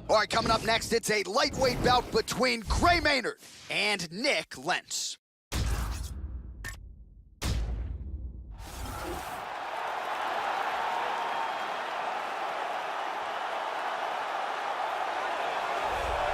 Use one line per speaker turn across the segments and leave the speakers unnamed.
All right, coming up next, it's a lightweight bout between Gray Maynard and Nick Lentz.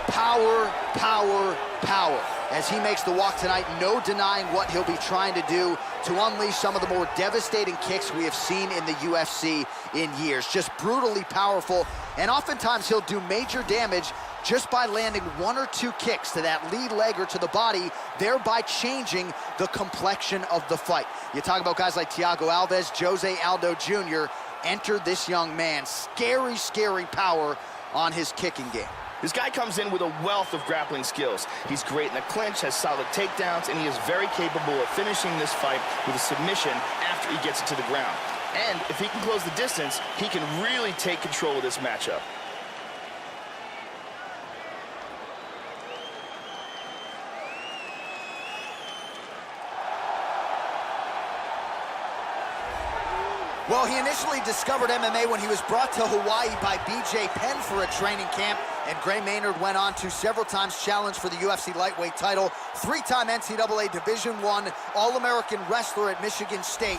Power, power, power. As he makes the walk tonight, no denying what he'll be trying to do to unleash some of the more devastating kicks we have seen in the UFC in years. Just brutally powerful, and oftentimes he'll do major damage just by landing one or two kicks to that lead leg or to the body, thereby changing the complexion of the fight. You talk about guys like Thiago Alves, Jose Aldo Jr. Enter this young man. Scary, scary power on his kicking game.
This guy comes in with a wealth of grappling skills. He's great in the clinch, has solid takedowns, and he is very capable of finishing this fight with a submission after he gets it to the ground. And if he can close the distance, he can really take control of this matchup.
Well, he initially discovered MMA when he was brought to Hawaii by BJ Penn for a training camp, and Gray Maynard went on to several times challenge for the UFC lightweight title, three-time NCAA Division I All-American wrestler at Michigan State.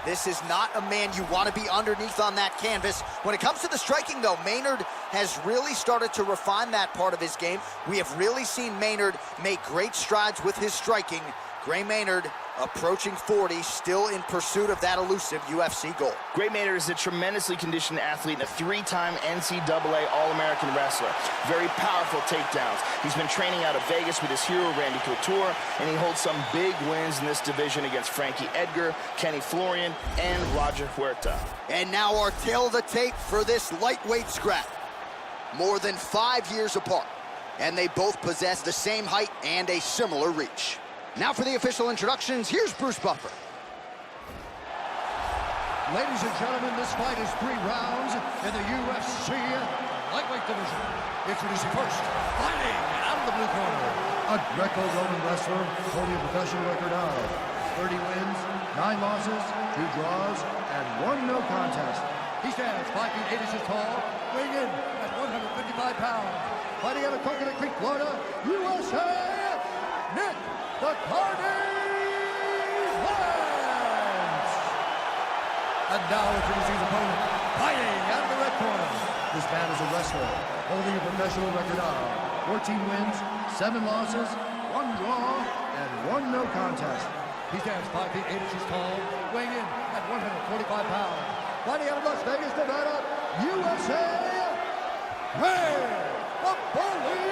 This is not a man you want to be underneath on that canvas. When it comes to the striking, though, Maynard has really started to refine that part of his game. We have really seen Maynard make great strides with his striking. Gray Maynard, approaching 40, still in pursuit of that elusive UFC goal.
Gray Maynard is a tremendously conditioned athlete and a three-time NCAA All-American wrestler. Very powerful takedowns. He's been training out of Vegas with his hero, Randy Couture, and he holds some big wins in this division against Frankie Edgar, Kenny Florian, and Roger Huerta.
And now our tail of the tape for this lightweight scrap. More than 5 years apart, and they both possess the same height and a similar reach. Now for the official introductions, here's Bruce Buffer.
Ladies and gentlemen, this fight is 3 rounds in the UFC lightweight division. Introducing first, fighting out of the blue corner, a Greco-Roman wrestler holding a professional record of 30 wins, 9 losses, 2 draws, and 1 no contest. He stands 5 feet 8 inches tall, weighing in at 155 pounds. Fighting out of Coconut Creek, Florida, USA, Nick the Carnage Lentz! And now introducing his opponent, fighting out of the red corner. This man is a wrestler, holding a professional record of 14 wins, 7 losses, 1 draw, and 1 no contest. He stands 5 feet 8 inches tall, weighing in at 145 pounds. Fighting out of Las Vegas, Nevada, USA, AgBully!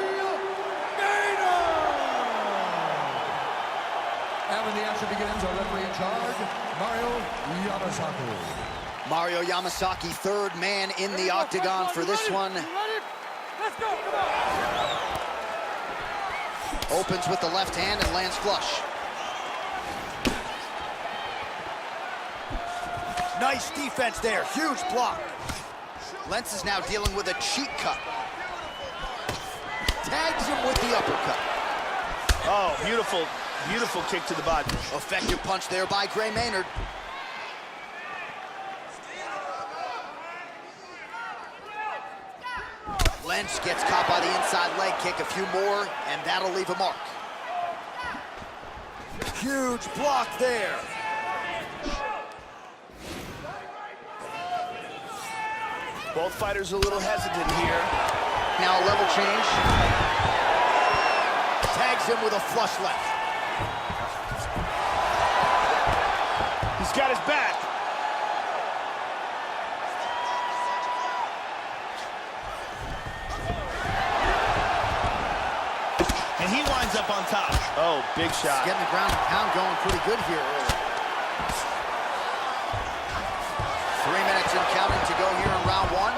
And when the action begins, our referee in charge, Mario Yamasaki.
Mario Yamasaki, third man in the octagon for this one.
Let's go, come on!
Opens with the left hand and lands flush. Nice defense there, huge block. Lentz is now dealing with a cheek cut. Tags him with the uppercut.
Oh, beautiful. Beautiful kick to the body.
Effective punch there by Gray Maynard. Lentz gets caught by the inside leg kick, a few more, and that'll leave a mark. Huge block there.
Both fighters are a little hesitant here.
Now a level change. Tags him with a flush left.
He's got his back. And he winds up on top. Oh, big shot.
He's getting the ground and pound going pretty good here early. 3 minutes and counting to go here in round 1.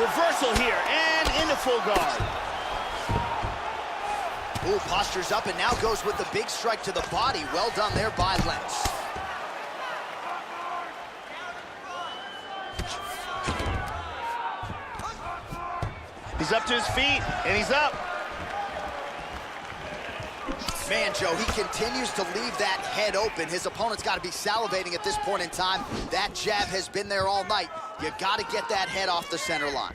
Reversal here, and into full guard.
Ooh, postures up and now goes with the big strike to the body. Well done there by Lentz.
He's up to his feet, and he's up.
Man, Joe, he continues to leave that head open. His opponent's got to be salivating at this point in time. That jab has been there all night. You got to get that head off the center line.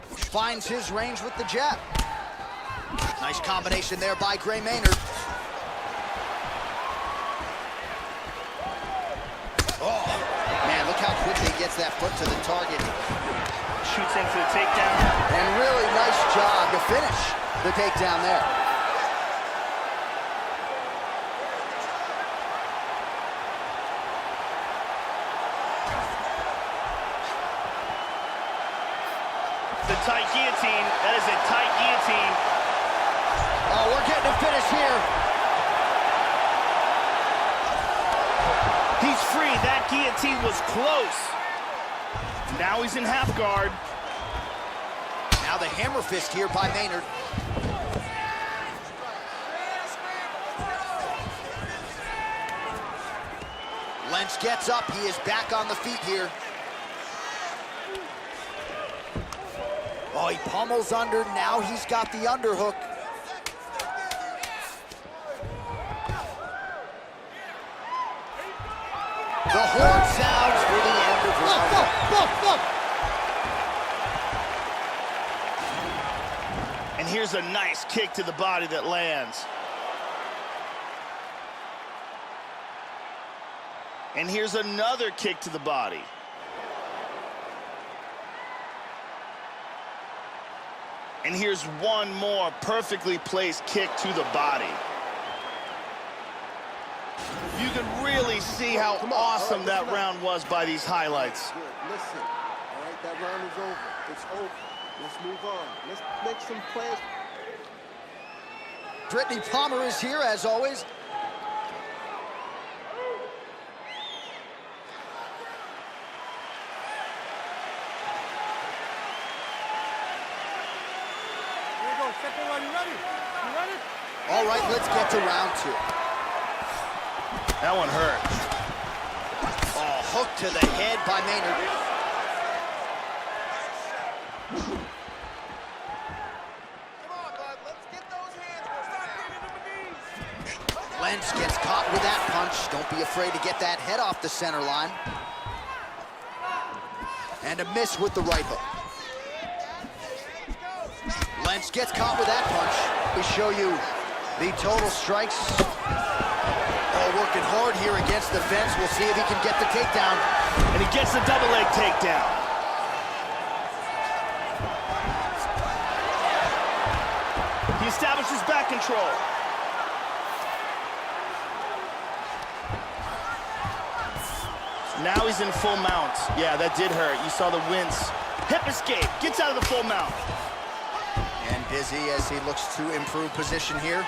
Finds his range with the jab. Nice combination there by Gray Maynard. Oh, man, look how quickly he gets that foot to the target.
Shoots in for the takedown.
And really nice job to finish the takedown there.
The tight guillotine. That is a tight guillotine.
Oh, we're getting a finish here.
He's free. That guillotine was close. Now he's in half guard.
Now the hammer fist here by Maynard. Lentz gets up. He is back on the feet here. Oh, he pummels under. Now he's got the underhook. The horn sounds for the end of round one.
And here's a nice kick to the body that lands. And here's another kick to the body. And here's one more perfectly placed kick to the body. You can really see how awesome that round was by these highlights.
Good. Listen, all right, that round is over. It's over. Let's move on. Let's make some plans.
Brittany Palmer is here, as always.
Here we go. Second round. You ready? You ready?
All right, let's get to round two.
That one hurt.
Oh, hook to the head by Maynard.
Come on, bud. Let's get those hands. Start getting to the knees.
Lentz gets caught with that punch. Don't be afraid to get that head off the center line. And a miss with the right hook. Lentz gets caught with that punch. We show you the total strikes. Oh, working hard here against the fence. We'll see if he can get the takedown.
And he gets the double leg takedown. He establishes back control. Now he's in full mount. Yeah, that did hurt. You saw the wince. Hip escape. Gets out of the full mount.
And busy as he looks to improve position here.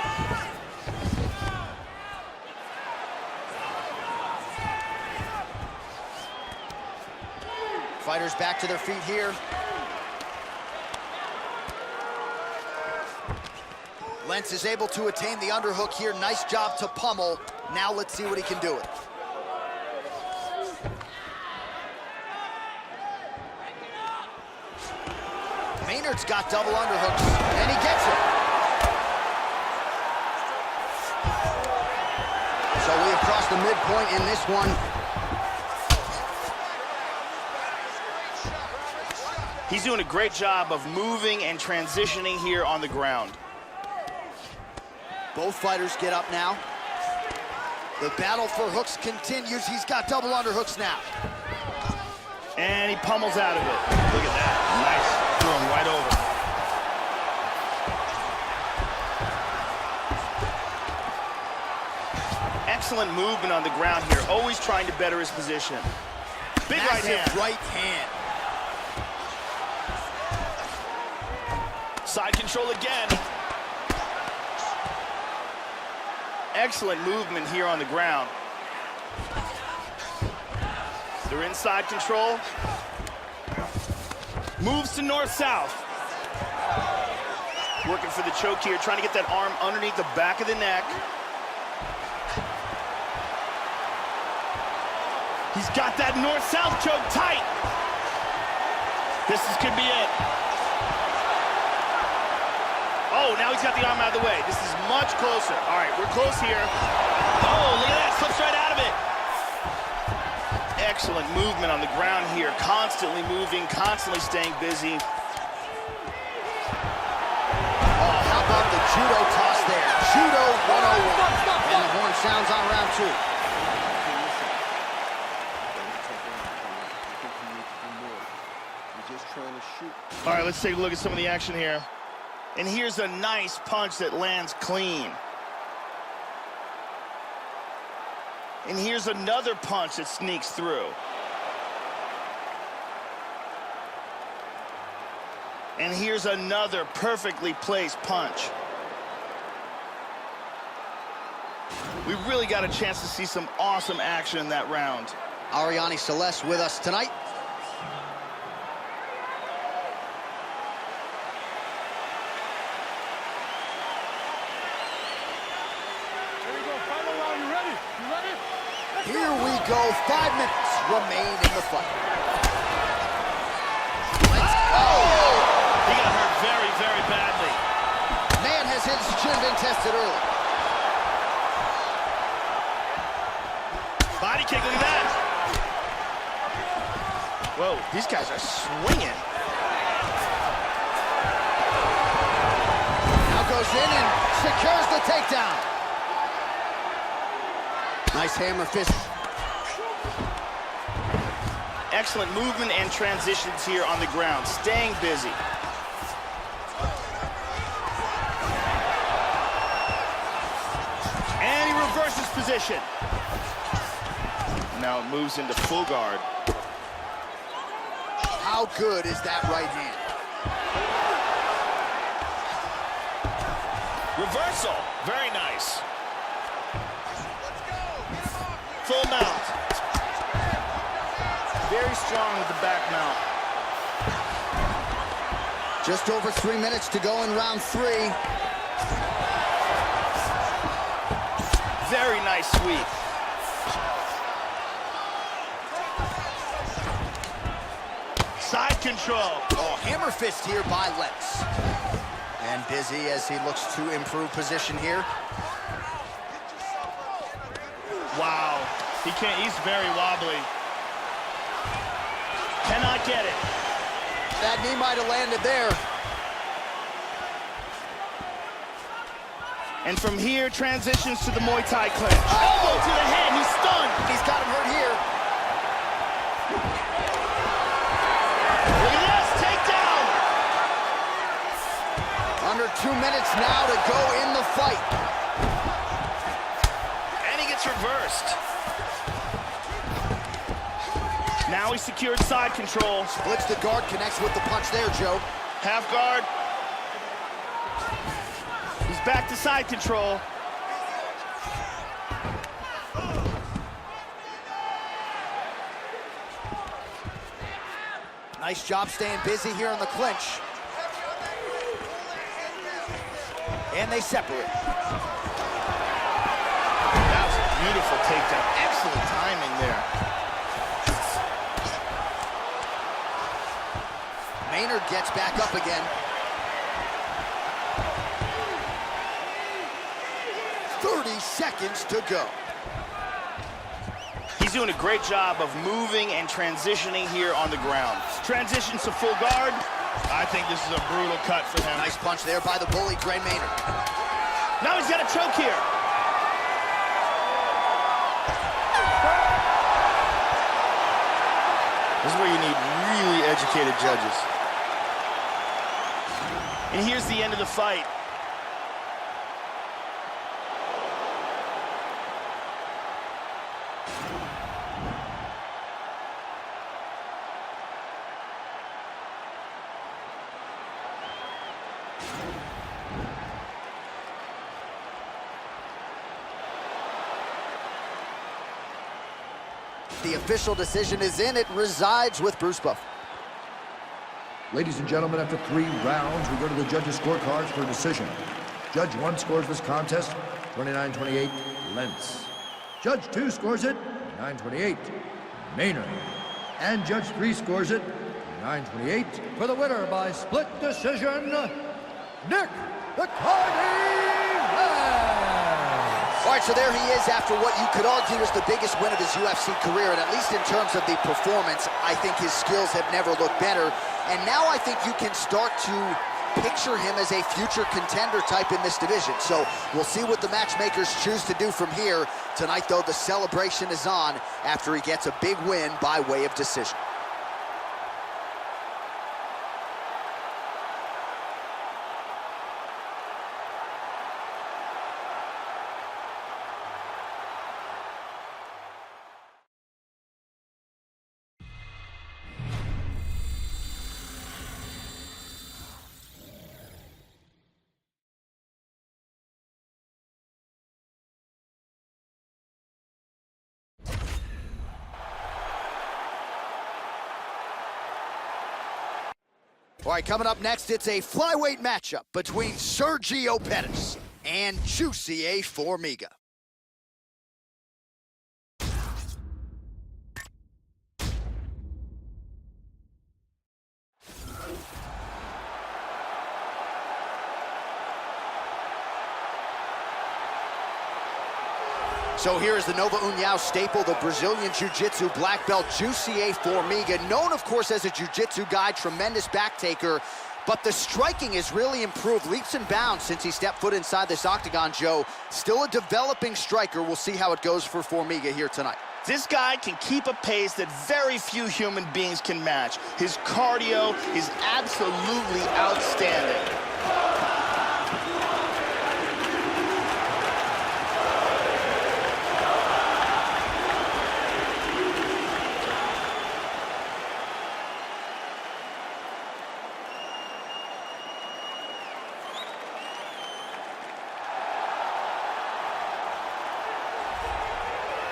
Fighters back to their feet here. Lentz is able to attain the underhook here. Nice job to pummel. Now let's see what he can do with it. Maynard's got double underhooks, and he gets it. So we have crossed the midpoint in this one.
He's doing a great job of moving and transitioning here on the ground.
Both fighters get up now. The battle for hooks continues. He's got double underhooks now.
And he pummels out of it. Look at that. Nice. Threw him right over. Excellent movement on the ground here. Always trying to better his position. Big right
Massive
hand.
right hand.
Side control again. Excellent movement here on the ground. They're inside control. Moves to north-south. Working for the choke here, trying to get that arm underneath the back of the neck. He's got that north-south choke tight. Could be it. Oh, now he's got the arm out of the way. This is much closer. All right, we're close here. Oh, look at that. Slips right out of it. Excellent movement on the ground here. Constantly moving, constantly staying busy.
Oh, how about the judo toss there? Judo 101. And the horn sounds on round 2.
All right, let's take a look at some of the action here. And here's a nice punch that lands clean. And here's another punch that sneaks through. And here's another perfectly placed punch. We really got a chance to see some awesome action in that round.
Ariane Celeste with us tonight. Here we go. 5 minutes remain in the fight. Let's go!
He got hurt very, very badly.
Man has his chin been tested early.
Body kick, look at that. Whoa, these guys are swinging.
Now goes in and secures the takedown. Nice hammer fist.
Excellent movement and transitions here on the ground, staying busy. And he reverses position. Now it moves into full guard.
How good is that right hand?
Reversal, very nice. Full mount. Very strong with the back mount.
Just over 3 minutes to go in round 3.
Very nice sweep. Side control.
Oh, hammer fist here by Lenz. And busy as he looks to improve position here.
Wow, he can't, he's very wobbly. Cannot get it.
That knee might have landed there.
And from here, transitions to the Muay Thai clinch. Elbow to the head, he's stunned.
He's got him hurt here.
Look at this, takedown.
Under 2 minutes now to go in the fight.
And he gets reversed. Now he secured side control.
Splits the guard, connects with the punch there, Joe.
Half guard. He's back to side control.
Nice job staying busy here in the clinch. And they separate.
That was a beautiful takedown. Excellent timing there.
Maynard gets back up again. 30 seconds to go.
He's doing a great job of moving and transitioning here on the ground. Transitions to full guard. I think this is a brutal cut for him.
Nice punch there by the bully, Gray Maynard.
Now he's got a choke here. This is where you need really educated judges. And here's the end of the fight.
The official decision is in. It resides with Bruce Buff.
Ladies and gentlemen, after 3 rounds, we go to the judges' scorecards for a decision. Judge 1 scores this contest, 29-28, Lentz. Judge 2 scores it, 29-28, Maynard. And Judge 3 scores it, 29-28, for the winner by split decision, Nick the Carnivores.
All right, so there he is after what you could argue is the biggest win of his UFC career, and at least in terms of the performance, I think his skills have never looked better. And now I think you can start to picture him as a future contender type in this division. So we'll see what the matchmakers choose to do from here. Tonight, though, the celebration is on after he gets a big win by way of decision. All right, coming up next, it's a flyweight matchup between Sergio Pettis and Juicy A. Formiga. So here is the Nova União staple, the Brazilian Jiu-Jitsu black belt, Juicy A. Formiga, known, of course, as a Jiu-Jitsu guy, tremendous back taker, but the striking has really improved leaps and bounds since he stepped foot inside this octagon, Joe. Still a developing striker. We'll see how it goes for Formiga here tonight.
This guy can keep a pace that very few human beings can match. His cardio is absolutely outstanding.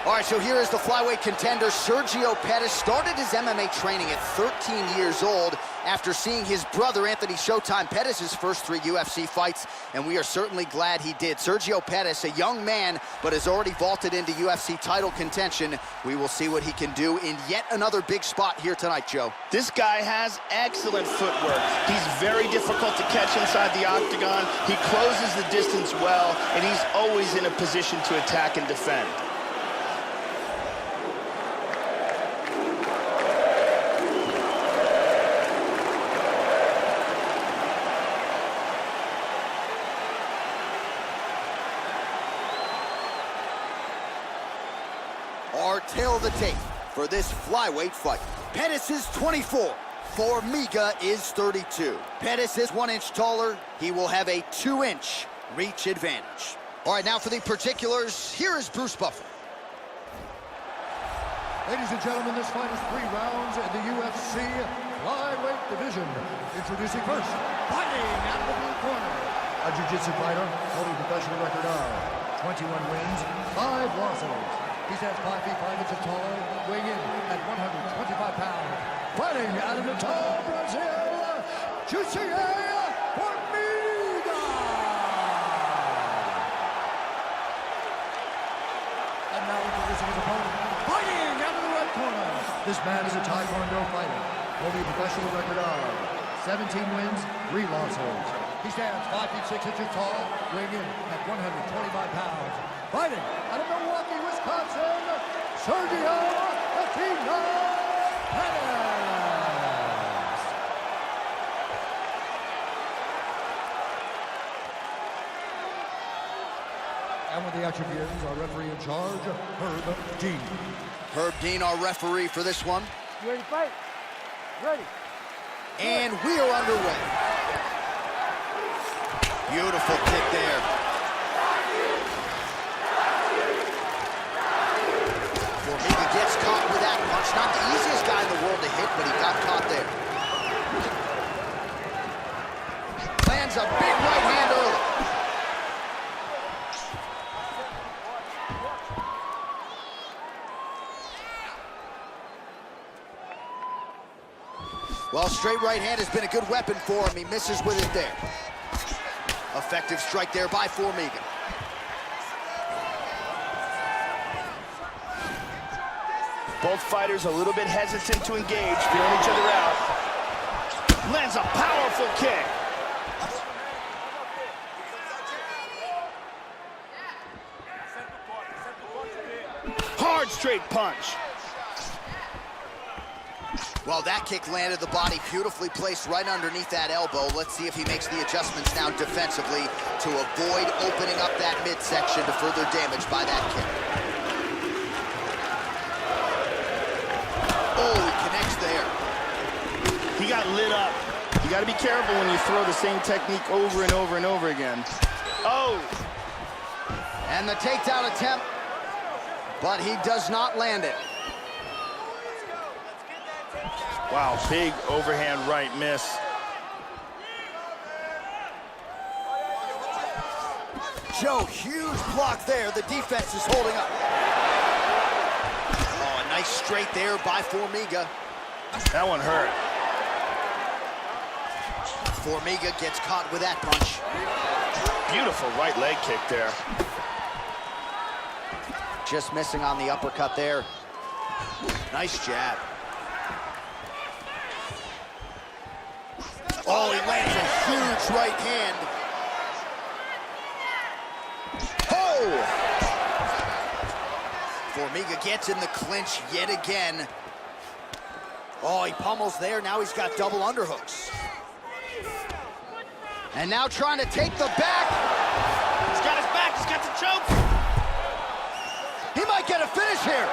All right, so here is the flyweight contender, Sergio Pettis. Started his MMA training at 13 years old after seeing his brother, Anthony Showtime Pettis' first 3 UFC fights, and we are certainly glad he did. Sergio Pettis, a young man, but has already vaulted into UFC title contention. We will see what he can do in yet another big spot here tonight, Joe.
This guy has excellent footwork. He's very difficult to catch inside the octagon. He closes the distance well, and he's always in a position to attack and defend.
Our tail of the tape for this flyweight fight. Pettis is 24. Formiga is 32. Pettis is 1 inch taller. He will have a 2-inch reach advantage. All right, now for the particulars, here is Bruce Buffer.
Ladies and gentlemen, this fight is 3 rounds in the UFC flyweight division. Introducing first, fighting out of the blue corner, a jiu-jitsu fighter holding a professional record of 21 wins, 5 losses. He stands 5 feet 5 inches tall, weighing in at 125 pounds. Fighting out of Natal, Brazil, Juicy A. Formiga. And now introducing his opponent, fighting out of the red corner. This man is a Taekwondo fighter, holding a professional record of 17 wins, 3 losses. He stands 5 feet 6 inches tall, weighing in at 125 pounds. Fighting out of Milwaukee, Wisconsin, Sergio Pettis. And with the action begins, our referee in charge, Herb Dean.
Herb Dean, our referee for this one.
You ready to fight? Ready.
And we are underway. Beautiful kick there. Formiga gets caught with that punch. Not the easiest guy in the world to hit, but he got caught there. Lands a big right hand early. Well, straight right hand has been a good weapon for him. He misses with it there. Effective strike there by Formiga.
Both fighters a little bit hesitant to engage, feeling each other out. Lands a powerful kick. Hard straight punch.
Well, that kick landed the body beautifully placed right underneath that elbow. Let's see if he makes the adjustments now defensively to avoid opening up that midsection to further damage by that kick. Oh, he connects there.
He got lit up. You got to be careful when you throw the same technique over and over and over again. Oh!
And the takedown attempt, but he does not land it.
Wow, big overhand right miss.
Joe, huge block there. The defense is holding up. Oh, a nice straight there by Formiga.
That one hurt.
Formiga gets caught with that punch.
Beautiful right leg kick there.
Just missing on the uppercut there. Nice jab. Oh, he lands a huge right hand. Oh! Formiga gets in the clinch yet again. Oh, he pummels there. Now he's got double underhooks. And now trying to take the back.
He's got his back. He's got the choke.
He might get a finish here.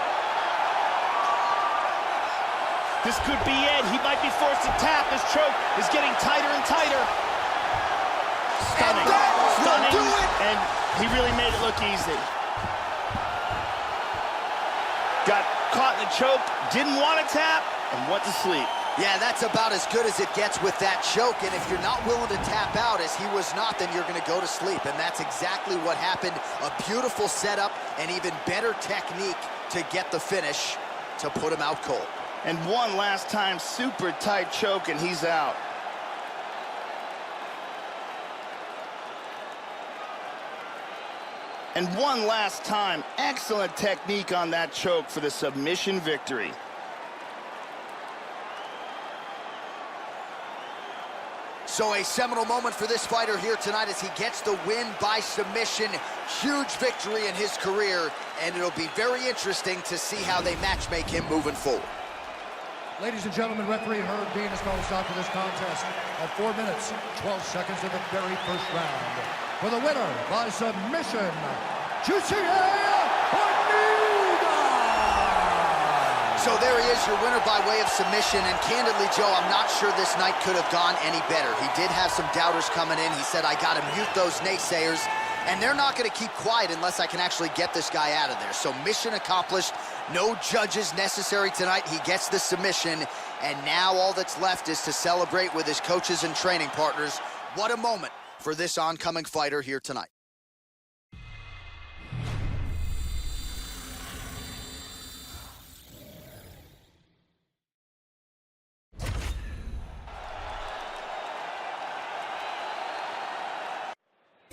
This could be it. He might be forced to tap. His choke is getting tighter and tighter. Stunning.
And that will
Stunning.
do it.
And he really made it look easy. Got caught in the choke, didn't want to tap, and went to sleep.
Yeah, that's about as good as it gets with that choke. And if you're not willing to tap out, as he was not, then you're going to go to sleep. And that's exactly what happened. A beautiful setup and even better technique to get the finish to put him out cold.
And one last time, super tight choke, and he's out. And one last time, excellent technique on that choke for the submission victory.
So a seminal moment for this fighter here tonight as he gets the win by submission. Huge victory in his career, and it'll be very interesting to see how they matchmake him moving forward.
Ladies and gentlemen, referee Herb Dean has called a stop to this contest at 4 minutes, 12 seconds of the very first round. For the winner by submission,
So there he is, your winner by way of submission. And candidly, Joe, I'm not sure this night could have gone any better. He did have some doubters coming in. He said, I got to mute those naysayers. And they're not going to keep quiet unless I can actually get this guy out of there. So mission accomplished. No judges necessary tonight. He gets the submission. And now all that's left is to celebrate with his coaches and training partners. What a moment for this oncoming fighter here tonight.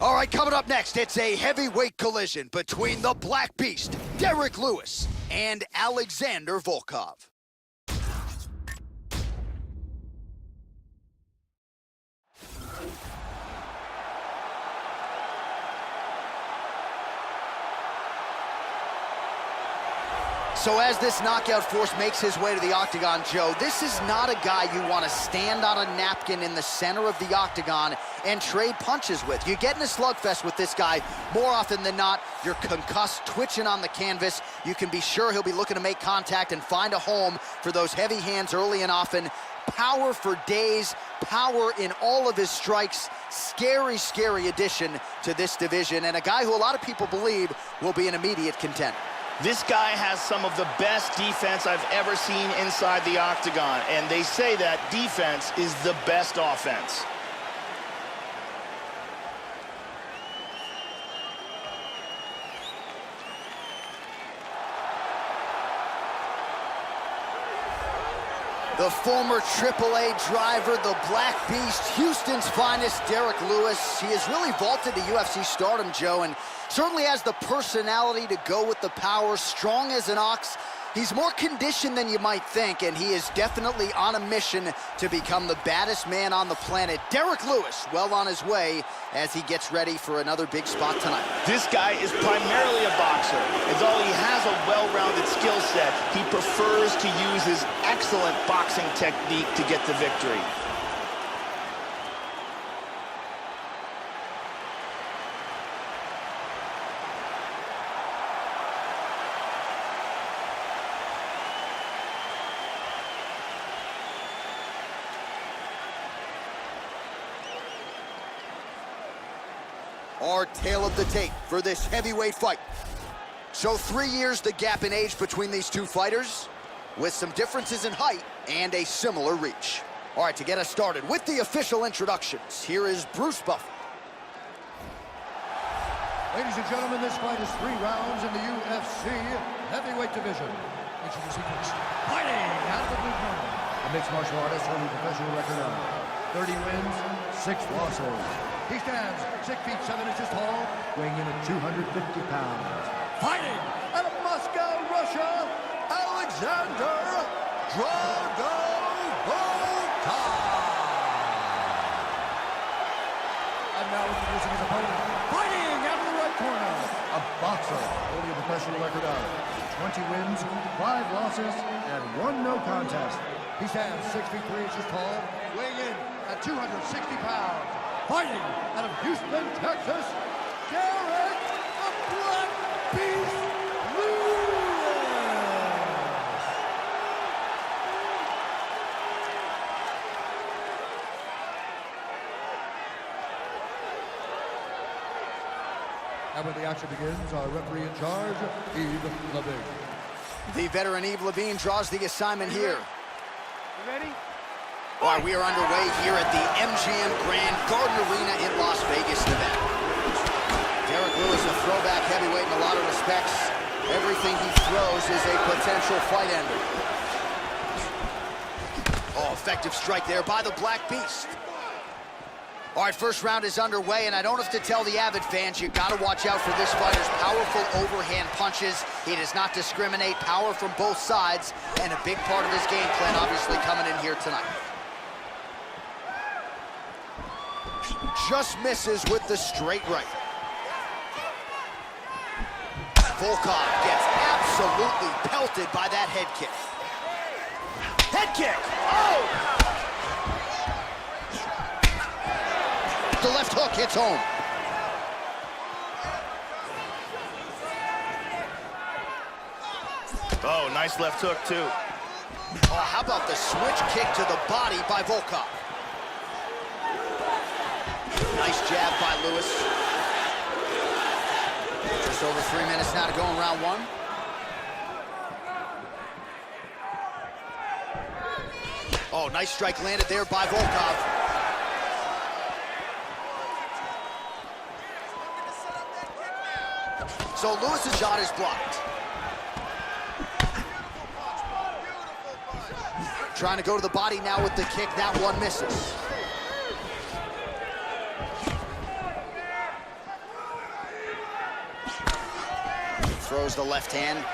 All right, coming up next, it's a heavyweight collision between the Black Beast, Derek Lewis, and Alexander Volkov. So as this knockout force makes his way to the octagon, Joe, this is not a guy you want to stand on a napkin in the center of the octagon and trade punches with. You get in a slugfest with this guy, more often than not, you're concussed, twitching on the canvas. You can be sure he'll be looking to make contact and find a home for those heavy hands early and often. Power for days, power in all of his strikes. Scary, scary addition to this division, and a guy who a lot of people believe will be an immediate contender.
This guy has some of the best defense I've ever seen inside the octagon, and they say that defense is the best offense.
The former AAA driver, the Black Beast, Houston's finest, Derek Lewis. He has really vaulted to UFC stardom, Joe, and certainly has the personality to go with the power, strong as an ox. He's more conditioned than you might think, and he is definitely on a mission to become the baddest man on the planet. Derek Lewis, well on his way as he gets ready for another big spot tonight.
This guy is primarily a boxer, and though he has a well-rounded skill set. He prefers to use his excellent boxing technique to get the victory.
Our tale of the tape for this heavyweight fight. So 3 years the gap in age between these two fighters, with some differences in height and a similar reach. All right, to get us started with the official introductions, here is Bruce Buffer.
Ladies and gentlemen, this fight is 3 rounds in the UFC heavyweight division. Introducing first, fighting out of the blue corner, a mixed martial artist holding a professional record of 30 wins, 6 losses. He stands 6 feet 7 inches tall, weighing in at 250 pounds. Fighting out of Moscow, Russia, Alexander Drago Volkov. And now introducing his opponent, fighting out of the right corner, a boxer holding a professional record of 20 wins, 5 losses, and 1 no contest. He stands 6 feet 3 inches tall, weighing in at 260 pounds. Fighting out of Houston, Texas, Derek the Black Beast Lewis. And when the action begins, our referee in charge, Yves Levine.
The veteran Yves Levine draws the assignment here.
You ready?
All right, we are underway here at the MGM Grand Garden Arena in Las Vegas, Nevada. Derek Lewis, a throwback heavyweight in a lot of respects. Everything he throws is a potential fight ender. Oh, effective strike there by the Black Beast. All right, first round is underway, and I don't have to tell the avid fans, you got to watch out for this fighter's powerful overhand punches. He does not discriminate, power from both sides, and a big part of his game plan obviously coming in here tonight. Just misses with the straight right. Volkov gets absolutely pelted by that head kick.
Head kick! Oh!
The left hook hits home.
Oh, nice left hook, too.
Oh, how about the switch kick to the body by Volkov? Nice jab by Lewis. Just over 3 minutes now to go in round 1. Oh, nice strike landed there by Volkov. So Lewis's shot is blocked. Trying to go to the body now with the kick. That one misses. Throws the left hand.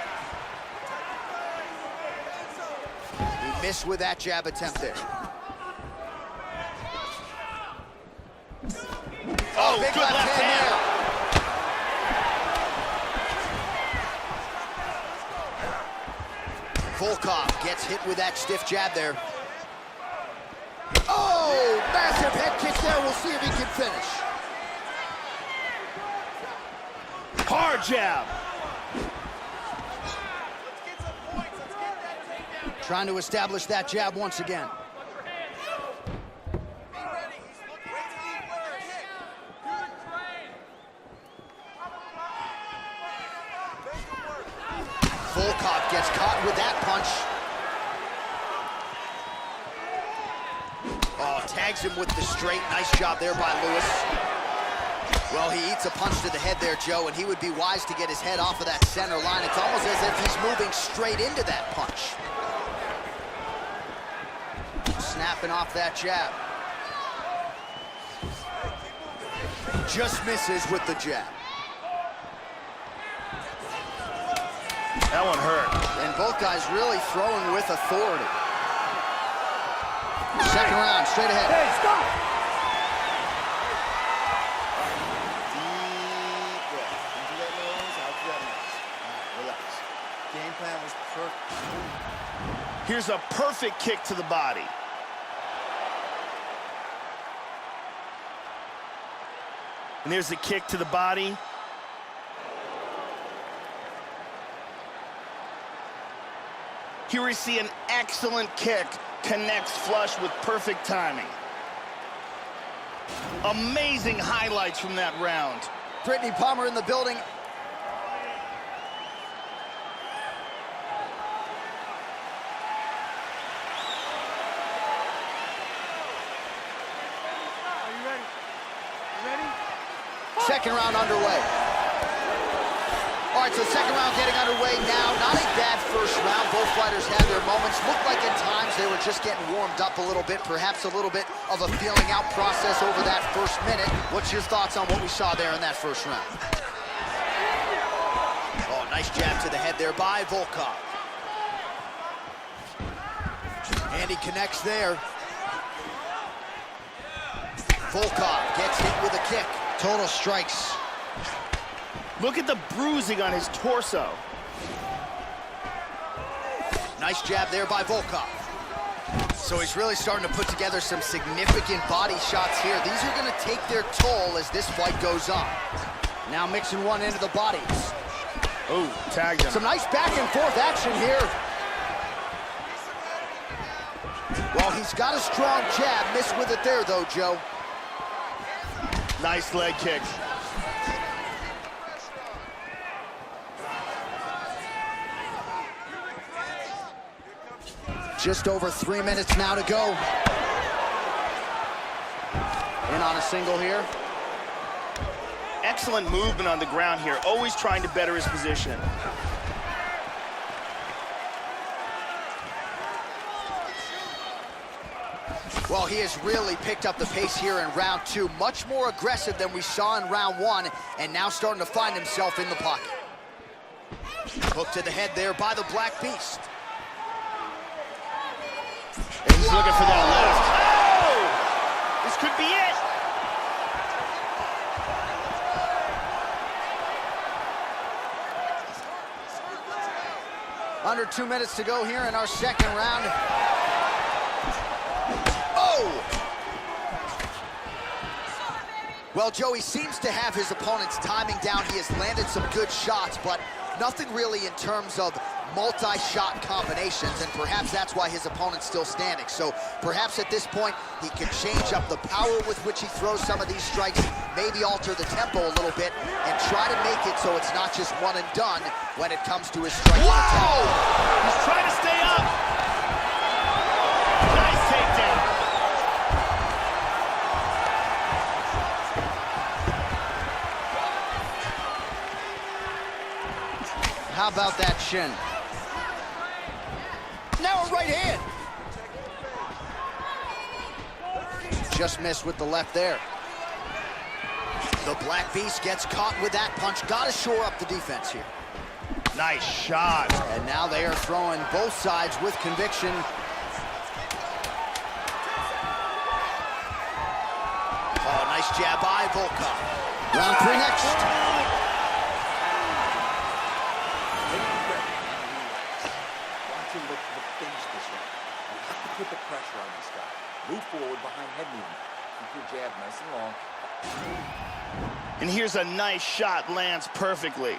He missed with that jab attempt there.
Oh,
big
good left hand.
Volkov gets hit with that stiff jab there. Oh, massive head kick there. We'll see if he can finish.
Hard jab.
Trying to establish that jab once again. Volkov gets caught with that punch. Oh, tags him with the straight. Nice job there by Lewis. Well, he eats a punch to the head there, Joe, and he would be wise to get his head off of that center line. It's almost as if he's moving straight into that punch. Snapping off that jab. Just misses with the jab.
That one hurt.
And both guys really throwing with authority. Second round, straight ahead.
Hey, stop!
Deep breath. Into that nose, out that nose. Relax. Game plan was perfect.
Here's a perfect kick to the body. And there's the kick to the body. Here we see an excellent kick, connects flush with perfect timing. Amazing highlights from that round.
Brittany Palmer in the building.
Are you ready? You ready?
Second round underway. All right, so second round getting underway now. Not a bad first round. Both fighters had their moments. Looked like at times they were just getting warmed up a little bit, perhaps a little bit of a feeling out process over that first minute. What's your thoughts on what we saw there in that first round? Oh, nice jab to the head there by Volkov. And he connects there. Volkov gets hit with a kick. Total strikes.
Look at the bruising on his torso.
Nice jab there by Volkov. So he's really starting to put together some significant body shots here. These are going to take their toll as this fight goes on. Now mixing one into the bodies.
Oh, tagged him.
Some nice back and forth action here. Well, he's got a strong jab. Missed with it there, though, Joe.
Nice leg kick.
Just over 3 minutes now to go. In on a single here.
Excellent movement on the ground here, always trying to better his position.
Well, he has really picked up the pace here in round two. Much more aggressive than we saw in round one, and now starting to find himself in the pocket. Hook to the head there by the Black Beast.
And he's looking for that left. Oh! This could be it.
Under 2 minutes to go here in our second round. Oh! Well, Joey seems to have his opponent's timing down. He has landed some good shots, but nothing really in terms of multi-shot combinations, and perhaps that's why his opponent's still standing. So perhaps at this point, he can change up the power with which he throws some of these strikes, maybe alter the tempo a little bit, and try to make it so it's not just one and done when it comes to his striking attack.
He's trying to stay up. Nice takedown.
How about that shin? Now a right hand. Just missed with the left there. The Black Beast gets caught with that punch. Got to shore up the defense here.
Nice shot.
And now they are throwing both sides with conviction. Oh, nice jab by Volkov. Round three next.
Put the pressure on this guy. Move forward behind head movement. Keep your jab nice and long.
And here's a nice shot, lands perfectly.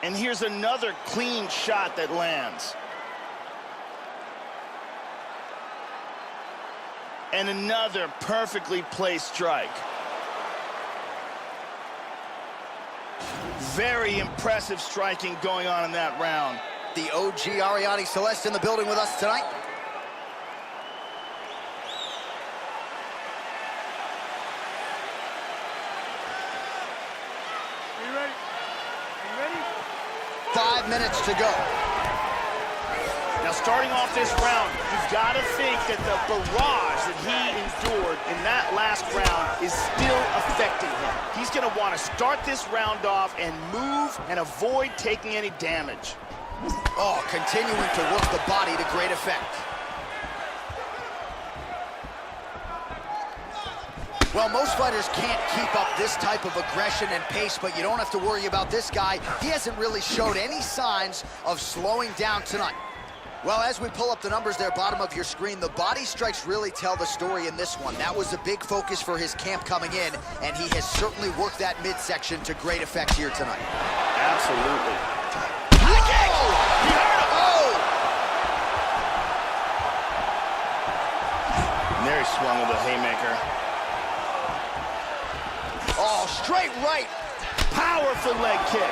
And here's another clean shot that lands. And another perfectly placed strike. Very impressive striking going on in that round.
The OG Ariane Celeste in the building with us tonight.
Are you ready? Are you ready?
5 minutes to go.
Now, starting off this round, you've got to think that the barrage that he endured in that last round is still affecting him. He's going to want to start this round off and move and avoid taking any damage.
Oh, continuing to work the body to great effect. Well, most fighters can't keep up this type of aggression and pace, but you don't have to worry about this guy. He hasn't really showed any signs of slowing down tonight. Well, as we pull up the numbers there, bottom of your screen, the body strikes really tell the story in this one. That was a big focus for his camp coming in, and he has certainly worked that midsection to great effect here tonight.
Absolutely. And there he swung with a haymaker.
Oh, straight right.
Powerful leg kick.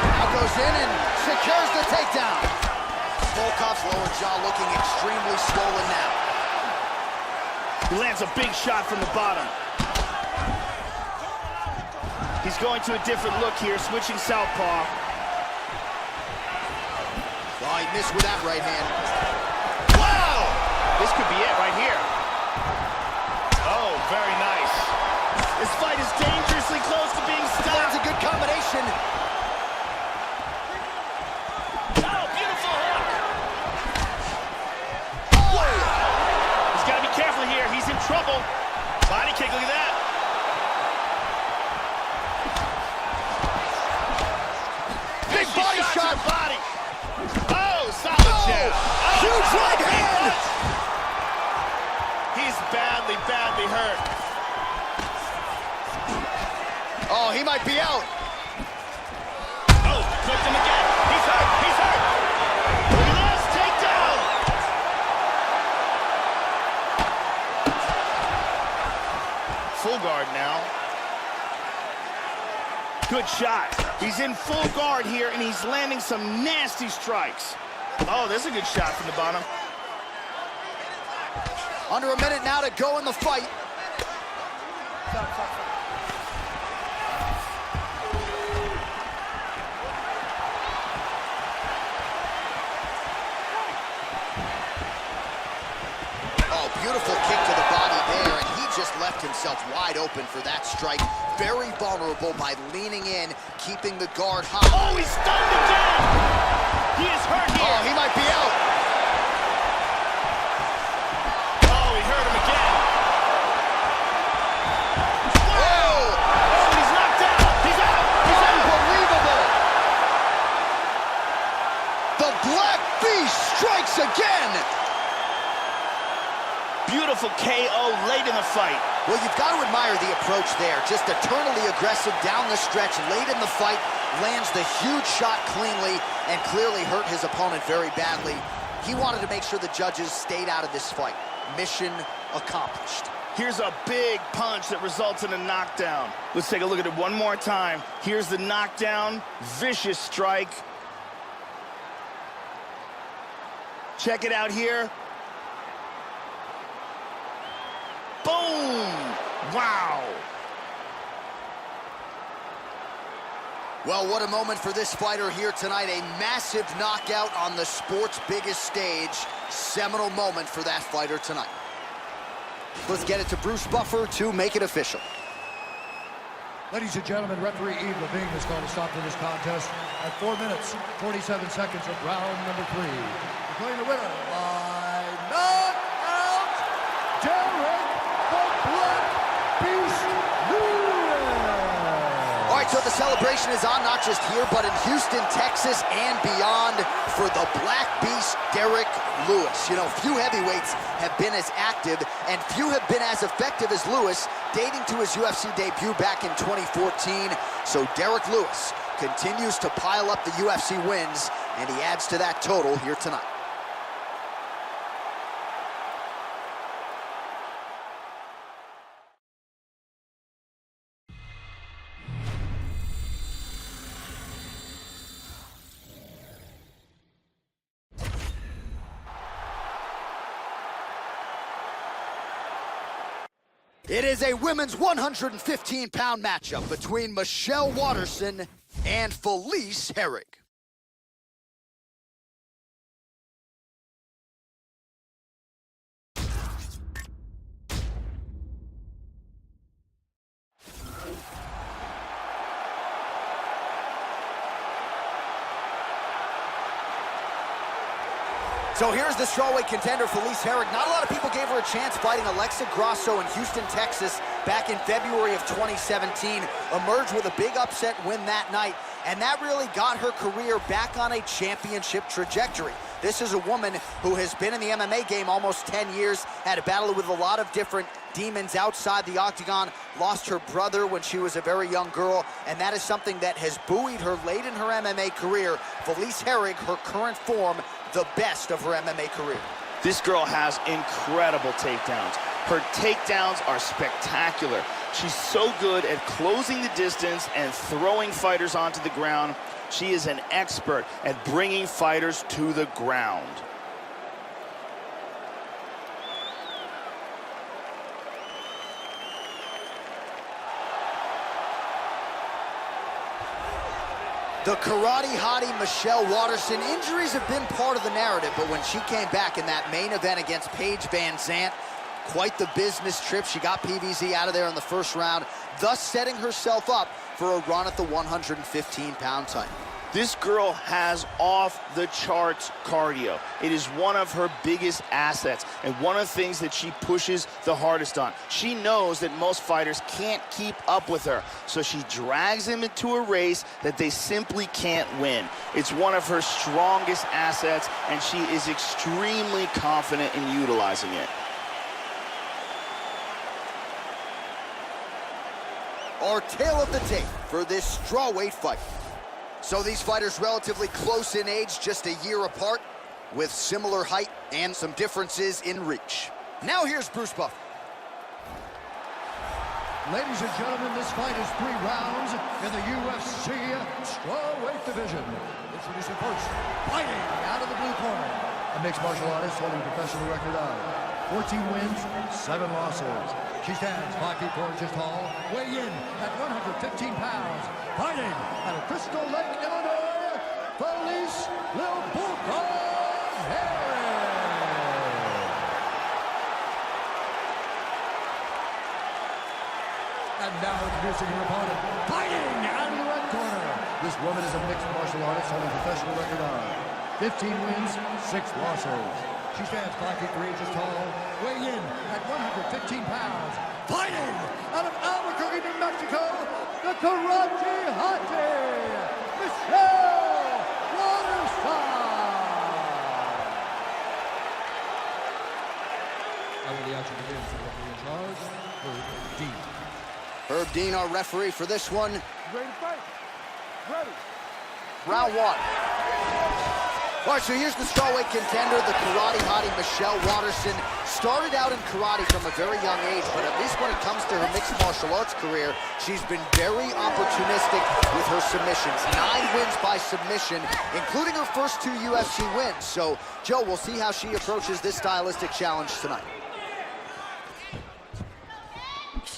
Now goes in and secures the takedown. Volkov's lower jaw looking extremely swollen now.
He lands a big shot from the bottom. He's going to a different look here, switching southpaw.
Oh, he missed with that right hand.
Wow! This could be it right here. Oh, very nice. This fight is dangerously close to being stopped.
That's a good combination.
Oh, beautiful hook. Wow! He's got to be careful here. He's in trouble. Body kick, look at that.
Big body shot.
To the body. Oh, solid jab. Oh,
huge right hand.
He's badly, badly hurt.
Oh, he might be out.
Oh, clipped him again. He's hurt. He's hurt. Look at this takedown. Full guard now. Good shot. He's in full guard here, and he's landing some nasty strikes. Oh, there's a good shot from the bottom.
Under a minute now to go in the fight. Oh, beautiful kick to the body there, and he just left himself wide open for that strike. Very vulnerable by leaning in, keeping the guard high.
Oh, he's stunned again! He is hurt here.
Oh, he might be out.
Oh, he hurt him again.
Whoa!
Oh, he's knocked out. He's out. He's out.
Unbelievable! The Black Beast strikes again!
Beautiful KO late in the fight.
Well, you've got to admire the approach there. Just eternally aggressive down the stretch, late in the fight, lands the huge shot cleanly, and clearly hurt his opponent very badly. He wanted to make sure the judges stayed out of this fight. Mission accomplished.
Here's a big punch that results in a knockdown. Let's take a look at it one more time. Here's the knockdown, vicious strike. Check it out here. Boom! Wow!
Well, what a moment for this fighter here tonight. A massive knockout on the sport's biggest stage. Seminal moment for that fighter tonight. Let's get it to Bruce Buffer to make it official.
Ladies and gentlemen, referee Eve Levine has called a stop to this contest at 4 minutes, 47 seconds of round number 3. Declaring the winner by knockout, Derek the Black Beast Lewis.
All right, so the celebration is on, not just here, but in Houston, Texas, and beyond for the Black Beast, Derek Lewis. You know, few heavyweights have been as active, and few have been as effective as Lewis, dating to his UFC debut back in 2014. So Derek Lewis continues to pile up the UFC wins, and he adds to that total here tonight. It is a women's 115-pound matchup between Michelle Waterson and Felice Herrig. So here's the strawweight contender, Felice Herrig. Not a lot of people gave her a chance fighting Alexa Grasso in Houston, Texas, back in February of 2017. Emerged with a big upset win that night, and that really got her career back on a championship trajectory. This is a woman who has been in the MMA game almost 10 years, had a battle with a lot of different demons outside the octagon, lost her brother when she was a very young girl, and that is something that has buoyed her late in her MMA career. Felice Herrig, her current form, the best of her MMA career.
This girl has incredible takedowns. Her takedowns are spectacular. She's so good at closing the distance and throwing fighters onto the ground. She is an expert at bringing fighters to the ground.
The karate hottie Michelle Waterson. Injuries have been part of the narrative, but when she came back in that main event against Paige Van Zandt, quite the business trip. She got PVZ out of there in the first round, thus setting herself up for a run at the 115-pound title.
This girl has off-the-charts cardio. It is one of her biggest assets and one of the things that she pushes the hardest on. She knows that most fighters can't keep up with her, so she drags them into a race that they simply can't win. It's one of her strongest assets, and she is extremely confident in utilizing it.
Our tale of the tape for this strawweight fight. So these fighters relatively close in age, just a year apart, with similar height and some differences in reach. Now here's Bruce Buffer.
Ladies and gentlemen, this fight is 3 rounds in the UFC strawweight division. Introducing first, fighting out of the blue corner, a mixed martial artist holding a professional record of 14 wins, 7 losses. She stands 5 feet 4 inches tall, weigh in at 115 pounds. Fighting out of Crystal Lake, Illinois, Felice Lil Bulldog Herrig. And now introducing her opponent, fighting out of the red corner. This woman is a mixed martial artist holding a professional record of 15 wins, 6 losses. She stands 5 feet 3 inches tall, weigh in at 115 pounds. Fighting out of Albuquerque, New Mexico, the Karate Hottie, Michelle Waterson. I will the action begins. In charge, Herb Dean.
Herb Dean, our referee for this one.
Ready to fight? Ready.
Round 1. All right, so here's the strawweight contender, the karate hottie Michelle Waterson. Started out in karate from a very young age, but at least when it comes to her mixed martial arts career, she's been very opportunistic with her submissions. 9 wins by submission, including her first 2 UFC wins. So, Joe, we'll see how she approaches this stylistic challenge tonight.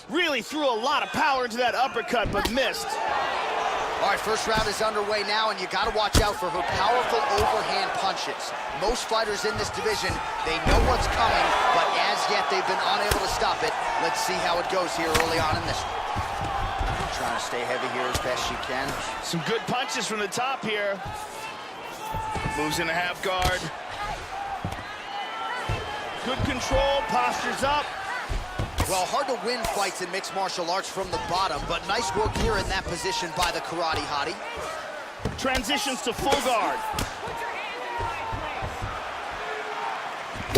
Really threw a lot of power into that uppercut, but missed.
All right, first round is underway now, and you got to watch out for her powerful overhand punches. Most fighters in this division, they know what's coming, but as yet they've been unable to stop it. Let's see how it goes here early on in this one. Trying to stay heavy here as best she can.
Some good punches from the top here. Moves in a half guard. Good control, postures up.
Well, hard to win fights in mixed martial arts from the bottom, but nice work here in that position by the karate hottie.
Transitions to full guard.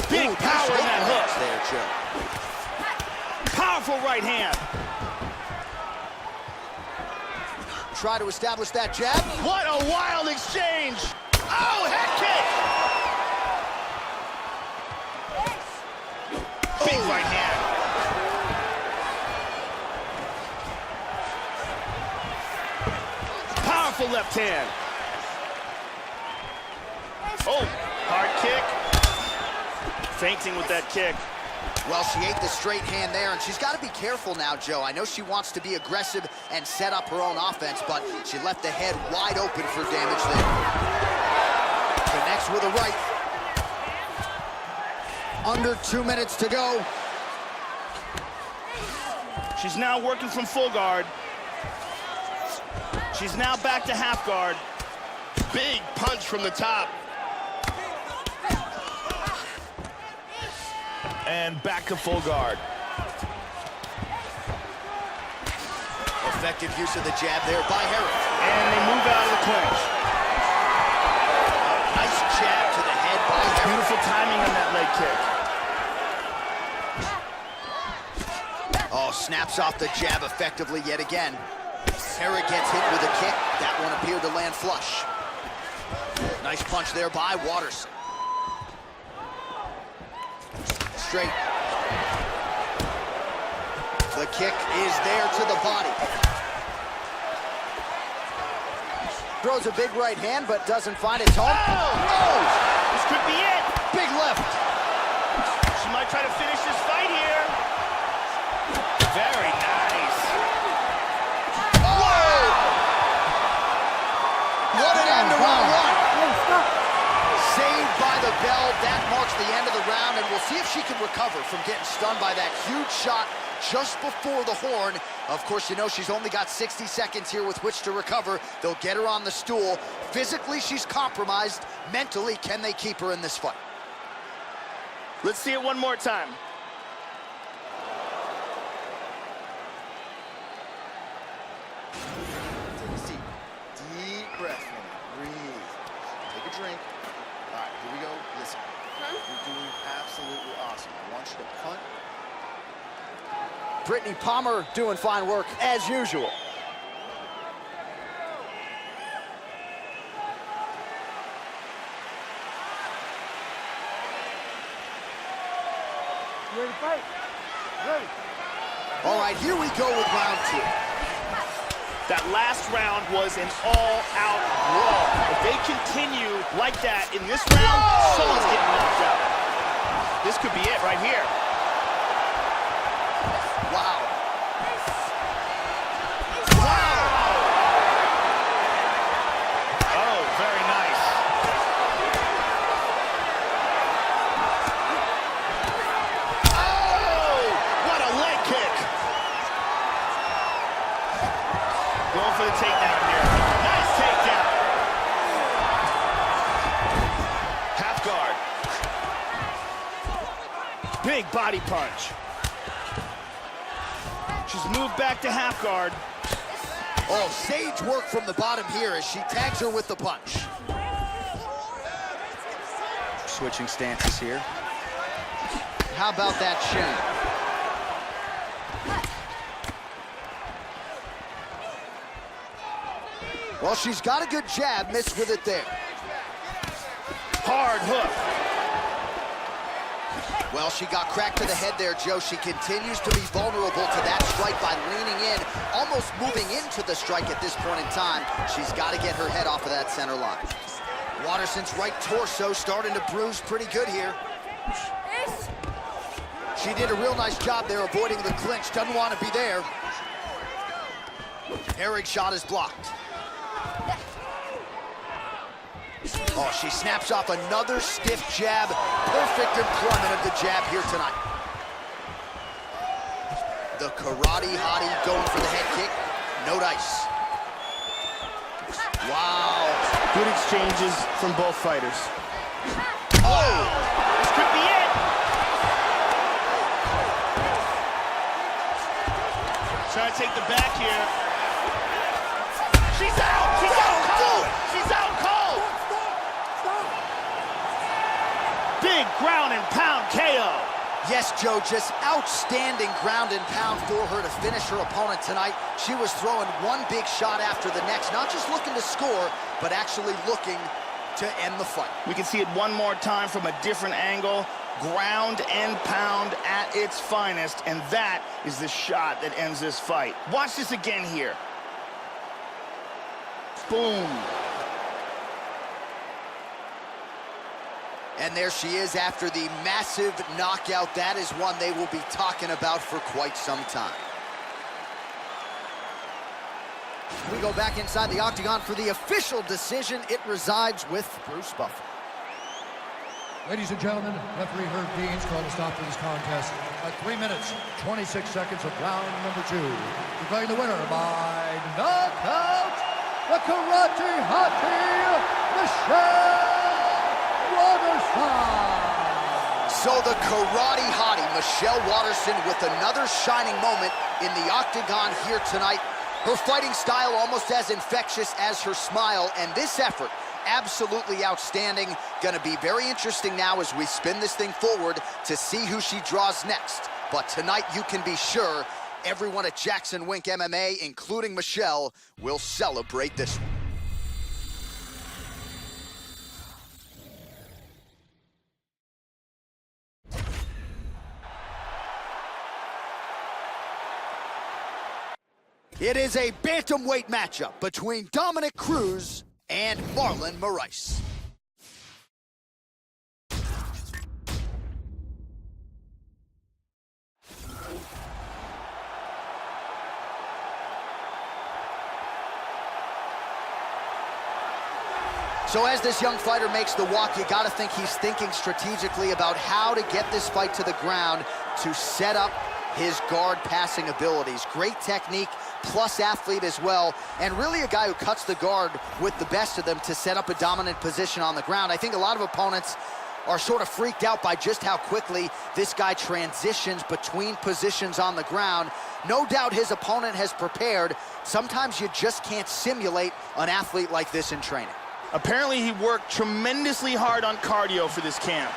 Big power in that hook.
There, Joe.
Powerful right hand.
Try to establish that jab.
What a wild exchange. Oh, head kick. Big right hand. Powerful left hand. Oh, hard kick. Fainting with that kick.
Well, she ate the straight hand there, and she's got to be careful now, Joe. I know she wants to be aggressive and set up her own offense, but she left the head wide open for damage there. Connects with a right. Under 2 minutes to go.
She's now working from full guard. She's now back to half guard. Big punch from the top. And back to full guard.
Effective use of the jab there by Herrig.
And they move out of the clinch.
Nice jab to the head by Herrig.
Beautiful timing on that leg kick.
Oh, snaps off the jab effectively yet again. Herrig gets hit with a kick. That one appeared to land flush. Nice punch there by Watterson. Straight. The kick is there to the body. Throws a big right hand, but doesn't find its home. Oh!
This could be it.
Big left.
She might try to finish this fight here. Very nice.
Whoa! What an end to round one. Saved by the bell. That marks the end of the round, and we'll see if she can recover from getting stunned by that huge shot just before the horn. Of course, you know she's only got 60 seconds here with which to recover. They'll get her on the stool. Physically, she's compromised. Mentally, can they keep her in this fight?
Let's see it one more time.
Take a seat. Deep breath. Breathe. Take a drink. All right, here we go. Listen. You're doing absolutely awesome. I want you to punt. Brittany Palmer doing fine work as usual.
You ready to fight? Ready.
All right, here we go with round two.
That last round was an all-out brawl. If they continue like that in this round, someone's getting knocked out. This could be it right here.
Wow.
Oh, very nice. Oh, what a leg kick. Going for the takedown here. Nice takedown. Half guard. Big body punch. She's moved back to half guard.
Oh, sage work from the bottom here as she tags her with the punch. Switching stances here. How about that shin? Well, she's got a good jab, missed with it there.
Hard hook.
Well, she got cracked to the head there, Joe. She continues to be vulnerable to that strike by leaning in, almost moving into the strike at this point in time. She's got to get her head off of that center line. Watterson's right torso starting to bruise pretty good here. She did a real nice job there avoiding the clinch. Doesn't want to be there. Herrig's shot is blocked. Oh, she snaps off another stiff jab. Perfect employment of the jab here tonight. The karate hottie going for the head kick. No dice. Wow.
Good exchanges from both fighters. Oh, this could be it. Trying to take the back here. She's out. She's out cold. She's out cold. Big ground and pound KO.
Yes, Joe, just outstanding ground and pound for her to finish her opponent tonight. She was throwing one big shot after the next, not just looking to score, but actually looking to end the fight.
We can see it one more time from a different angle. Ground and pound at its finest, and that is the shot that ends this fight. Watch this again here. Boom.
And there she is after the massive knockout. That is one they will be talking about for quite some time. We go back inside the octagon for the official decision. It resides with Bruce Buffer.
Ladies and gentlemen, referee Herb Dean's called a stop to this contest at 3 minutes, 26 seconds of round number 2. Declaring the winner by knockout, the karate hottie, Michelle Waterson.
So the karate hottie, Michelle Waterson, with another shining moment in the octagon here tonight. Her fighting style almost as infectious as her smile, and this effort absolutely outstanding. Gonna be very interesting now as we spin this thing forward to see who she draws next. But tonight you can be sure everyone at Jackson Wink MMA, including Michelle, will celebrate this one. It is a bantamweight matchup between Dominick Cruz and Marlon Moraes. So as this young fighter makes the walk, you gotta think he's thinking strategically about how to get this fight to the ground to set up his guard passing abilities. Great technique, plus athlete as well, and really a guy who cuts the guard with the best of them to set up a dominant position on the ground. I think a lot of opponents are sort of freaked out by just how quickly this guy transitions between positions on the ground. No doubt his opponent has prepared. Sometimes you just can't simulate an athlete like this in training.
Apparently he worked tremendously hard on cardio for this camp.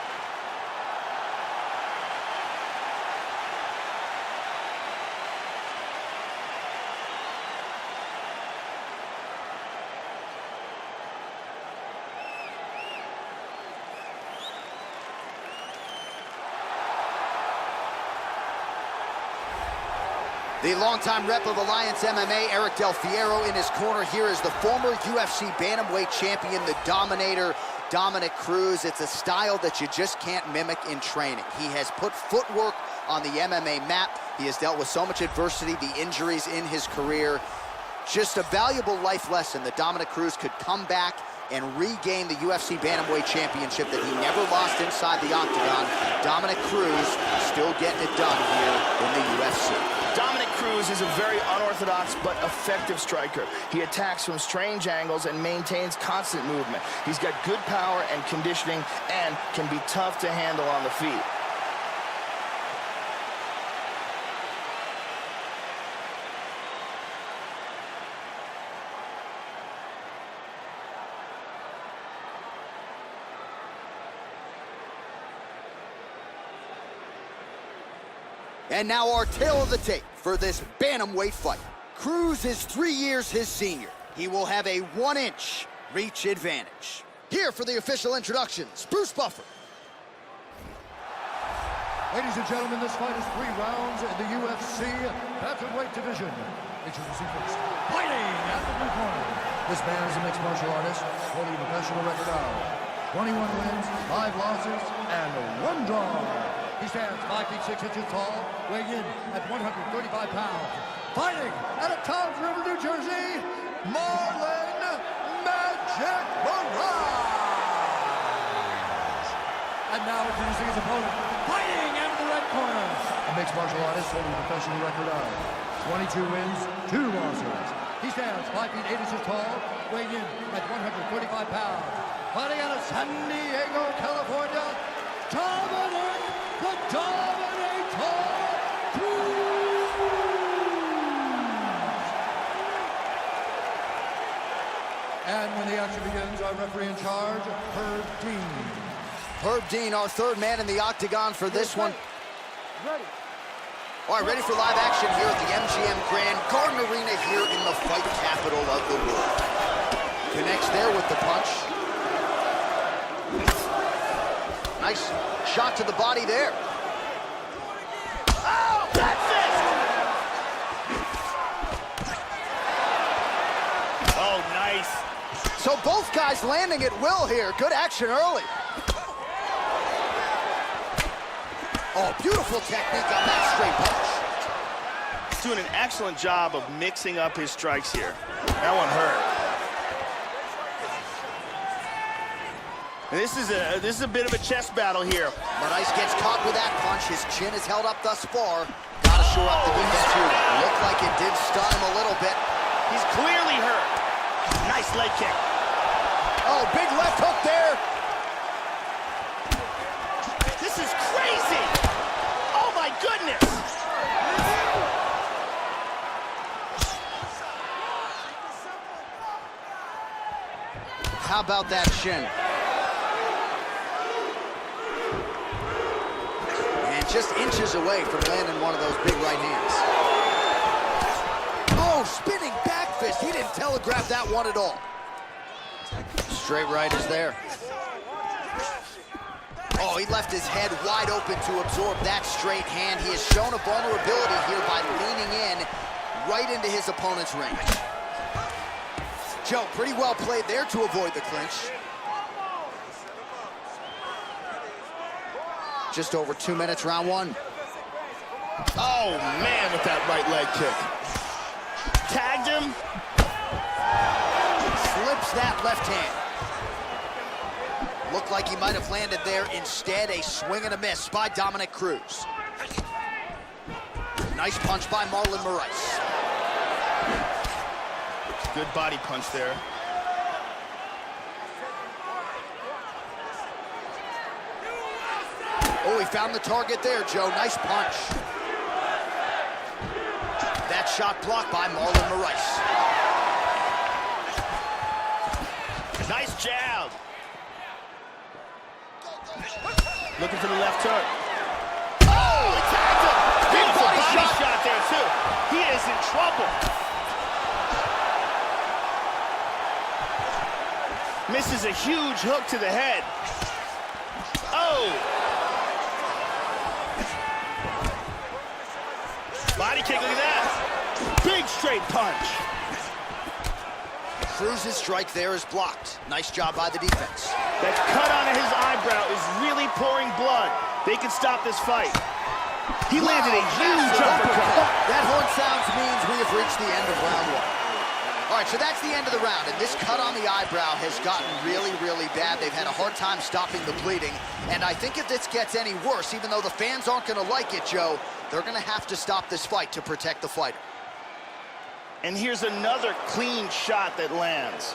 The longtime rep of Alliance MMA, Eric Del Fiero, in his corner here is the former UFC bantamweight champion, the Dominator, Dominick Cruz. It's a style that you just can't mimic in training. He has put footwork on the MMA map. He has dealt with so much adversity, the injuries in his career. Just a valuable life lesson that Dominick Cruz could come back and regain the UFC bantamweight championship that he never lost inside the octagon. Dominick Cruz still getting it done here in the UFC.
Dominick Cruz is a very unorthodox but effective striker. He attacks from strange angles and maintains constant movement. He's got good power and conditioning and can be tough to handle on the feet.
And now our tale of the tape for this bantamweight fight. Cruz is 3 years his senior. He will have a 1-inch reach advantage. Here for the official introductions, Bruce Buffer.
Ladies and gentlemen, this fight is 3 rounds in the UFC bantamweight division. Introducing first, fighting at the blue corner. This man is a mixed martial artist, holding a professional record of 21 wins, 5 losses, and 1 draw. He stands 5 feet 6 inches tall, weighing in at 135 pounds. Fighting out of Toms River, New Jersey, Marlon Magic Moraes. And now introducing his opponent, fighting out of the red corner. A mixed martial artist holding a professional record of 22 wins, 2 losses. He stands 5 feet 8 inches tall, weighing in at 135 pounds. Fighting out of San Diego, California, Dominick the Dominator Cruz. And when the action begins, our referee in charge, Herb Dean.
Herb Dean, our third man in the octagon for this one.
Ready.
All right, ready for live action here at the MGM Grand Garden Arena here in the fight capital of the world. Connects there with the punch. Nice shot to the body there.
Oh, that's it! Oh, nice.
So both guys landing at will here. Good action early. Oh, beautiful technique on that straight punch.
He's doing an excellent job of mixing up his strikes here. That one hurt. And this is a bit of a chest battle here.
Moraes gets caught with that punch. His chin is held up thus far. Gotta shore up the defense too. Looked like it did stun him a little bit.
He's clearly hurt. Nice leg kick.
Oh, big left hook there.
This is crazy.
How about that shin? And just inches away from landing one of those big right hands. Oh, spinning back fist. He didn't telegraph that one at all. Straight right is there. Oh, he left his head wide open to absorb that straight hand. He has shown a vulnerability here by leaning in right into his opponent's range. Joe, pretty well played there to avoid the clinch. Just over 2 minutes, round one.
Oh, man, with that right leg kick. Tagged him.
Slips that left hand. Looked like he might have landed there. Instead, a swing and a miss by Dominic Cruz. Nice punch by Marlon Moraes.
Good body punch there.
Oh, he found the target there, Joe. Nice punch. That shot blocked by Marlon Moraes.
Nice jab. Looking for the left hook. Oh, he tagged him. Beautiful body shot there, too. He is in trouble. Misses a huge hook to the head. Oh. Body kick, look at that. Big straight punch.
Cruz's strike there is blocked. Nice job by the defense.
That cut onto his eyebrow is really pouring blood. They can stop this fight. He landed a huge uppercut.
That horn sounds means we have reached the end of round one. All right, so that's the end of the round, and this cut on the eyebrow has gotten really, really bad. They've had a hard time stopping the bleeding, and I think if this gets any worse, even though the fans aren't going to like it, Joe, they're going to have to stop this fight to protect the fighter.
And here's another clean shot that lands.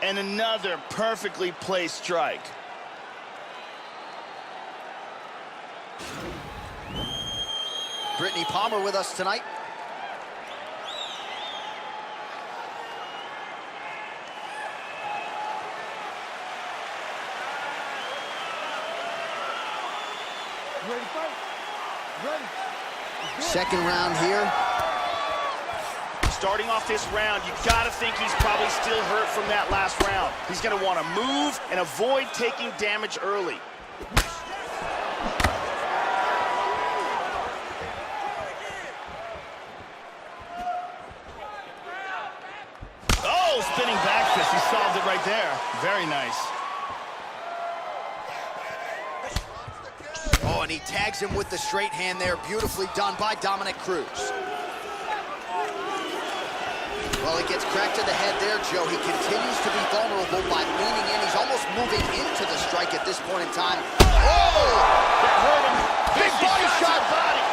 And another perfectly placed strike.
Brittany Palmer with us tonight.
Ready to fight? Ready.
Second round here.
Starting off this round, you gotta think he's probably still hurt from that last round. He's gonna wanna move and avoid taking damage early. Oh, spinning back fist, he solved it right there. Very nice.
Oh, and he tags him with the straight hand there. Beautifully done by Dominic Cruz. Well, he gets cracked to the head there, Joe. He continues to be vulnerable by leaning in. He's almost moving into the strike at this point in time. Oh!
That hurt him.
Big body shot.
Body.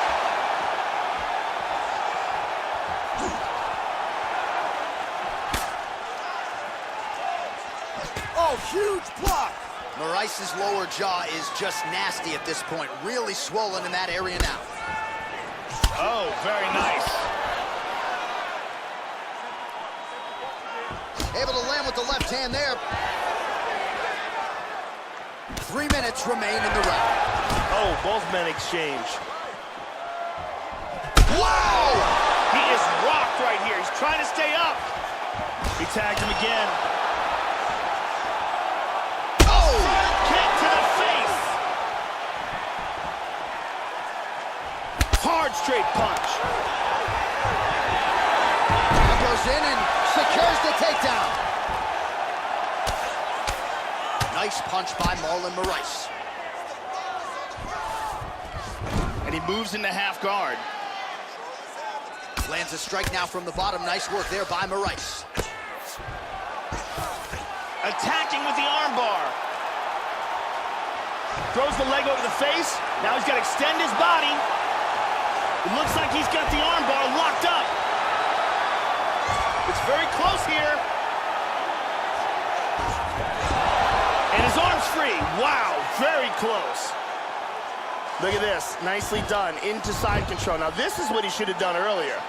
Oh, huge block. Moraes' lower jaw is just nasty at this point. Really swollen in that area now.
Oh, very nice.
Able to land with the left hand there. 3 minutes remain in the round.
Oh, both men exchange.
Wow!
He is rocked right here. He's trying to stay up. He tagged him again.
Oh!
Kick to the face. Hard straight punch.
Goes in and secures the takedown. Nice punch by Marlon Moraes.
And he moves into half guard.
Lands a strike now from the bottom. Nice work there by Moraes.
Attacking with the armbar. Throws the leg over the face. Now he's got to extend his body. It looks like he's got the armbar locked up. It's very close here. And his arm's free. Wow, very close. Look at this, nicely done, into side control. Now this is what he should have done earlier.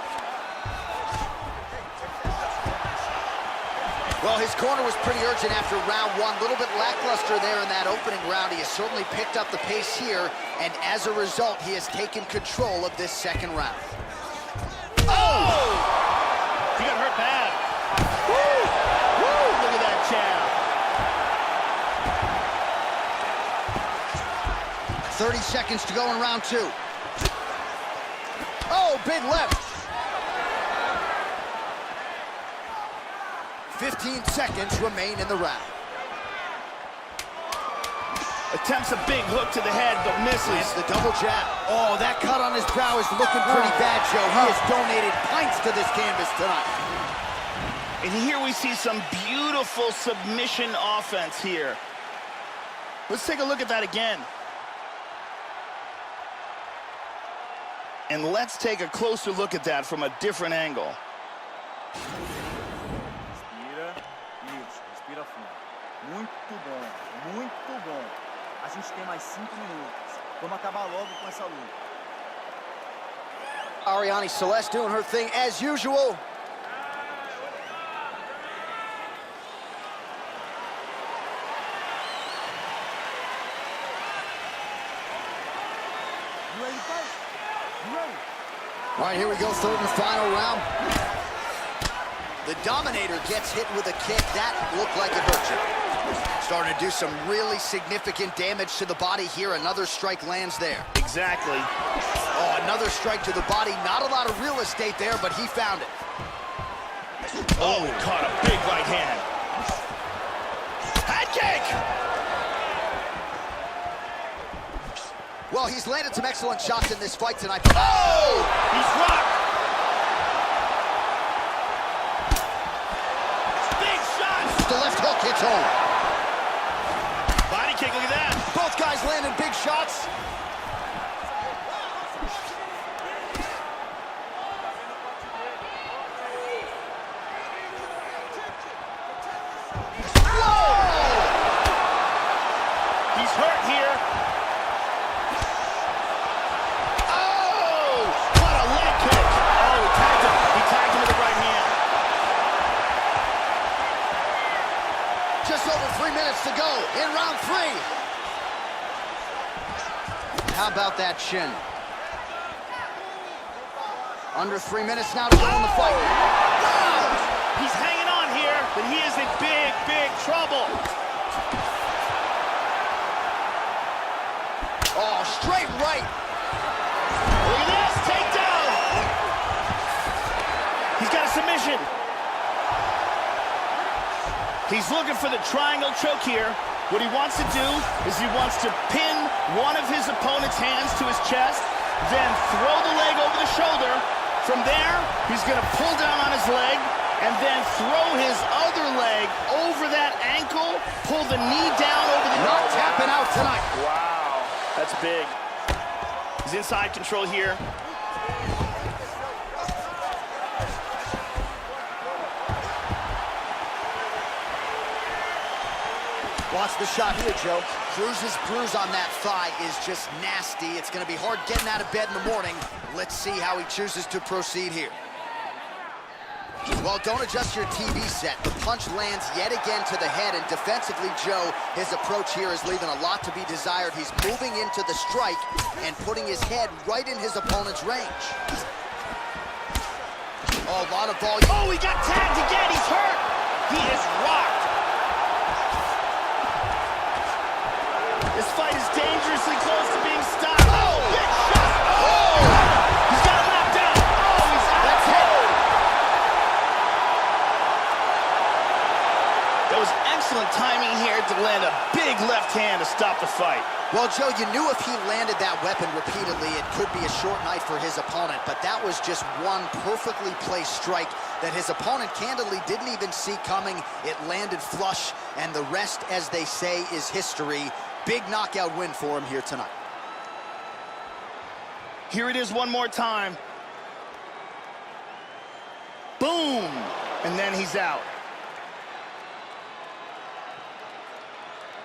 Well, his corner was pretty urgent after round one. A little bit lackluster there in that opening round. He has certainly picked up the pace here, and as a result, he has taken control of this second round.
Oh! He got hurt bad. Woo! Woo! Look at that jab.
30 seconds to go in round two. Oh, big left. 15 seconds remain in the round.
Attempts a big hook to the head, but misses.
It's the double jab. Oh, that cut on his brow is looking pretty bad, Joe. He has donated pints to this canvas tonight.
And here we see some beautiful submission offense here. Let's take a look at that again. And let's take a closer look at that from a different angle.
Respira. Isso, respira fundo. Muito bom, muito bom. A gente tem mais 5 minutos. Vamos acabar logo com essa luta.
Ariane Celeste doing her thing as usual.
You ready to fight? You ready?
All right, here we go, third and final round. The Dominator gets hit with a kick. That looked like it hurt you. Starting to do some really significant damage to the body here. Another strike lands there.
Exactly.
Oh, another strike to the body. Not a lot of real estate there, but he found it.
Oh, caught a big right hand. Head kick!
Well, he's landed some excellent shots in this fight tonight. Oh!
He's rocked! Big shots!
The left hook hits home.
Body kick, look at that.
Both guys landing big shots.
He's hurt here. Oh! What a leg kick. Oh, he tagged him. He tagged him with the right hand.
Just over 3 minutes to go in round three. How about that shin? Under 3 minutes now to go in the fight.
He's hanging on here, but he is in big, big trouble.
Oh, straight right.
Look at this, takedown. He's got a submission. He's looking for the triangle choke here. What he wants to do is he wants to pin one of his opponent's hands to his chest, then throw the leg over the shoulder. From there, he's going to pull down on his leg and then throw his other leg over that ankle, pull the knee down over the...
Not tapping out tonight.
Wow, that's big. He's inside control here.
Watch the shot here, Joe. Cruz's bruise on that thigh is just nasty. It's going to be hard getting out of bed in the morning. Let's see how he chooses to proceed here. Well, don't adjust your TV set. The punch lands yet again to the head, and defensively, Joe, his approach here is leaving a lot to be desired. He's moving into the strike and putting his head right in his opponent's range. Oh, a lot of volume.
Oh, he got tagged again. He's hurt. He is rocked. This fight is dangerously close to being stopped. Oh, big shot. Oh, he's got him knocked down. Oh, he's out.
That's it.
That was excellent timing here to land a big left hand to stop the fight.
Well, Joe, you knew if he landed that weapon repeatedly, it could be a short night for his opponent, but that was just one perfectly placed strike that his opponent candidly didn't even see coming. It landed flush, and the rest, as they say, is history. Big knockout win for him here tonight.
Here it is one more time. Boom! And then he's out.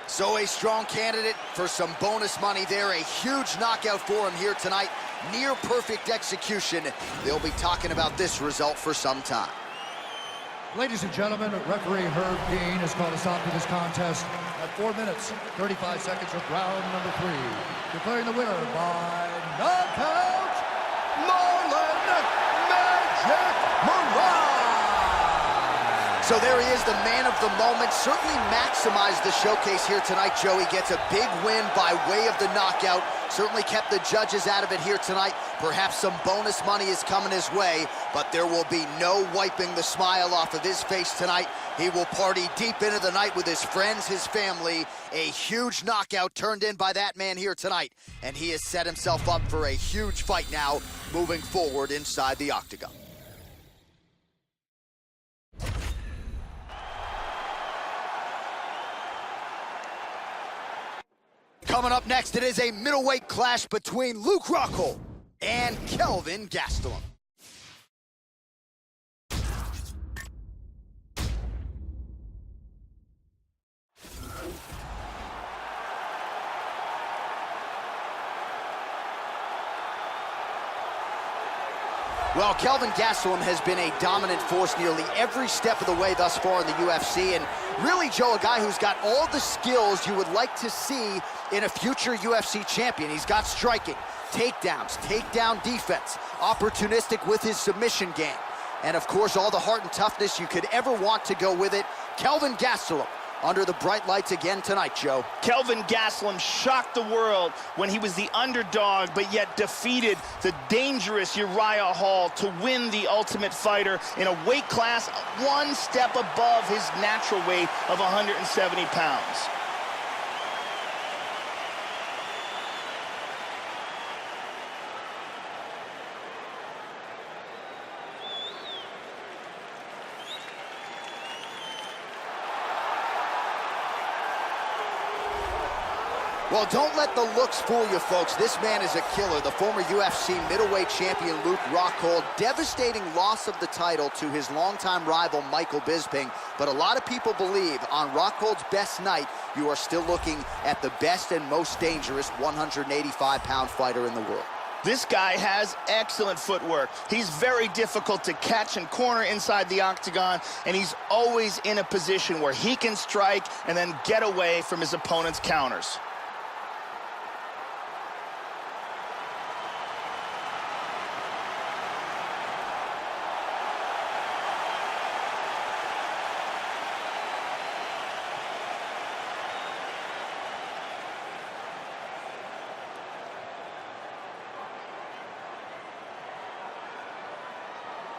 So a strong candidate for some bonus money there. A huge knockout for him here tonight. Near perfect execution. They'll be talking about this result for some time.
Ladies and gentlemen, referee Herb Dean has called a stop to this contest at 4 minutes, 35 seconds of round number 3. Declaring the winner by knockout, Marlon Magic Moran.
So there he is, the man of the moment. Certainly maximized the showcase here tonight, Joe. He gets a big win by way of the knockout. Certainly kept the judges out of it here tonight. Perhaps some bonus money is coming his way, but there will be no wiping the smile off of his face tonight. He will party deep into the night with his friends, his family. A huge knockout turned in by that man here tonight, and he has set himself up for a huge fight now moving forward inside the octagon. Coming up next, it is a middleweight clash between Luke Rockhold and Kelvin Gastelum. Well, Kelvin Gastelum has been a dominant force nearly every step of the way thus far in the UFC, and really, Joe, a guy who's got all the skills you would like to see in a future UFC champion. He's got striking, takedowns, takedown defense, opportunistic with his submission game, and of course, all the heart and toughness you could ever want to go with it. Kelvin Gastelum under the bright lights again tonight, Joe.
Kelvin Gastelum shocked the world when he was the underdog, but yet defeated the dangerous Uriah Hall to win the Ultimate Fighter in a weight class one step above his natural weight of 170 pounds.
Well, don't let the looks fool you, folks. This man is a killer. The former UFC middleweight champion Luke Rockhold. Devastating loss of the title to his longtime rival Michael Bisping. But a lot of people believe on Rockhold's best night, you are still looking at the best and most dangerous 185-pound fighter in the world.
This guy has excellent footwork. He's very difficult to catch and corner inside the octagon, and he's always in a position where he can strike and then get away from his opponent's counters.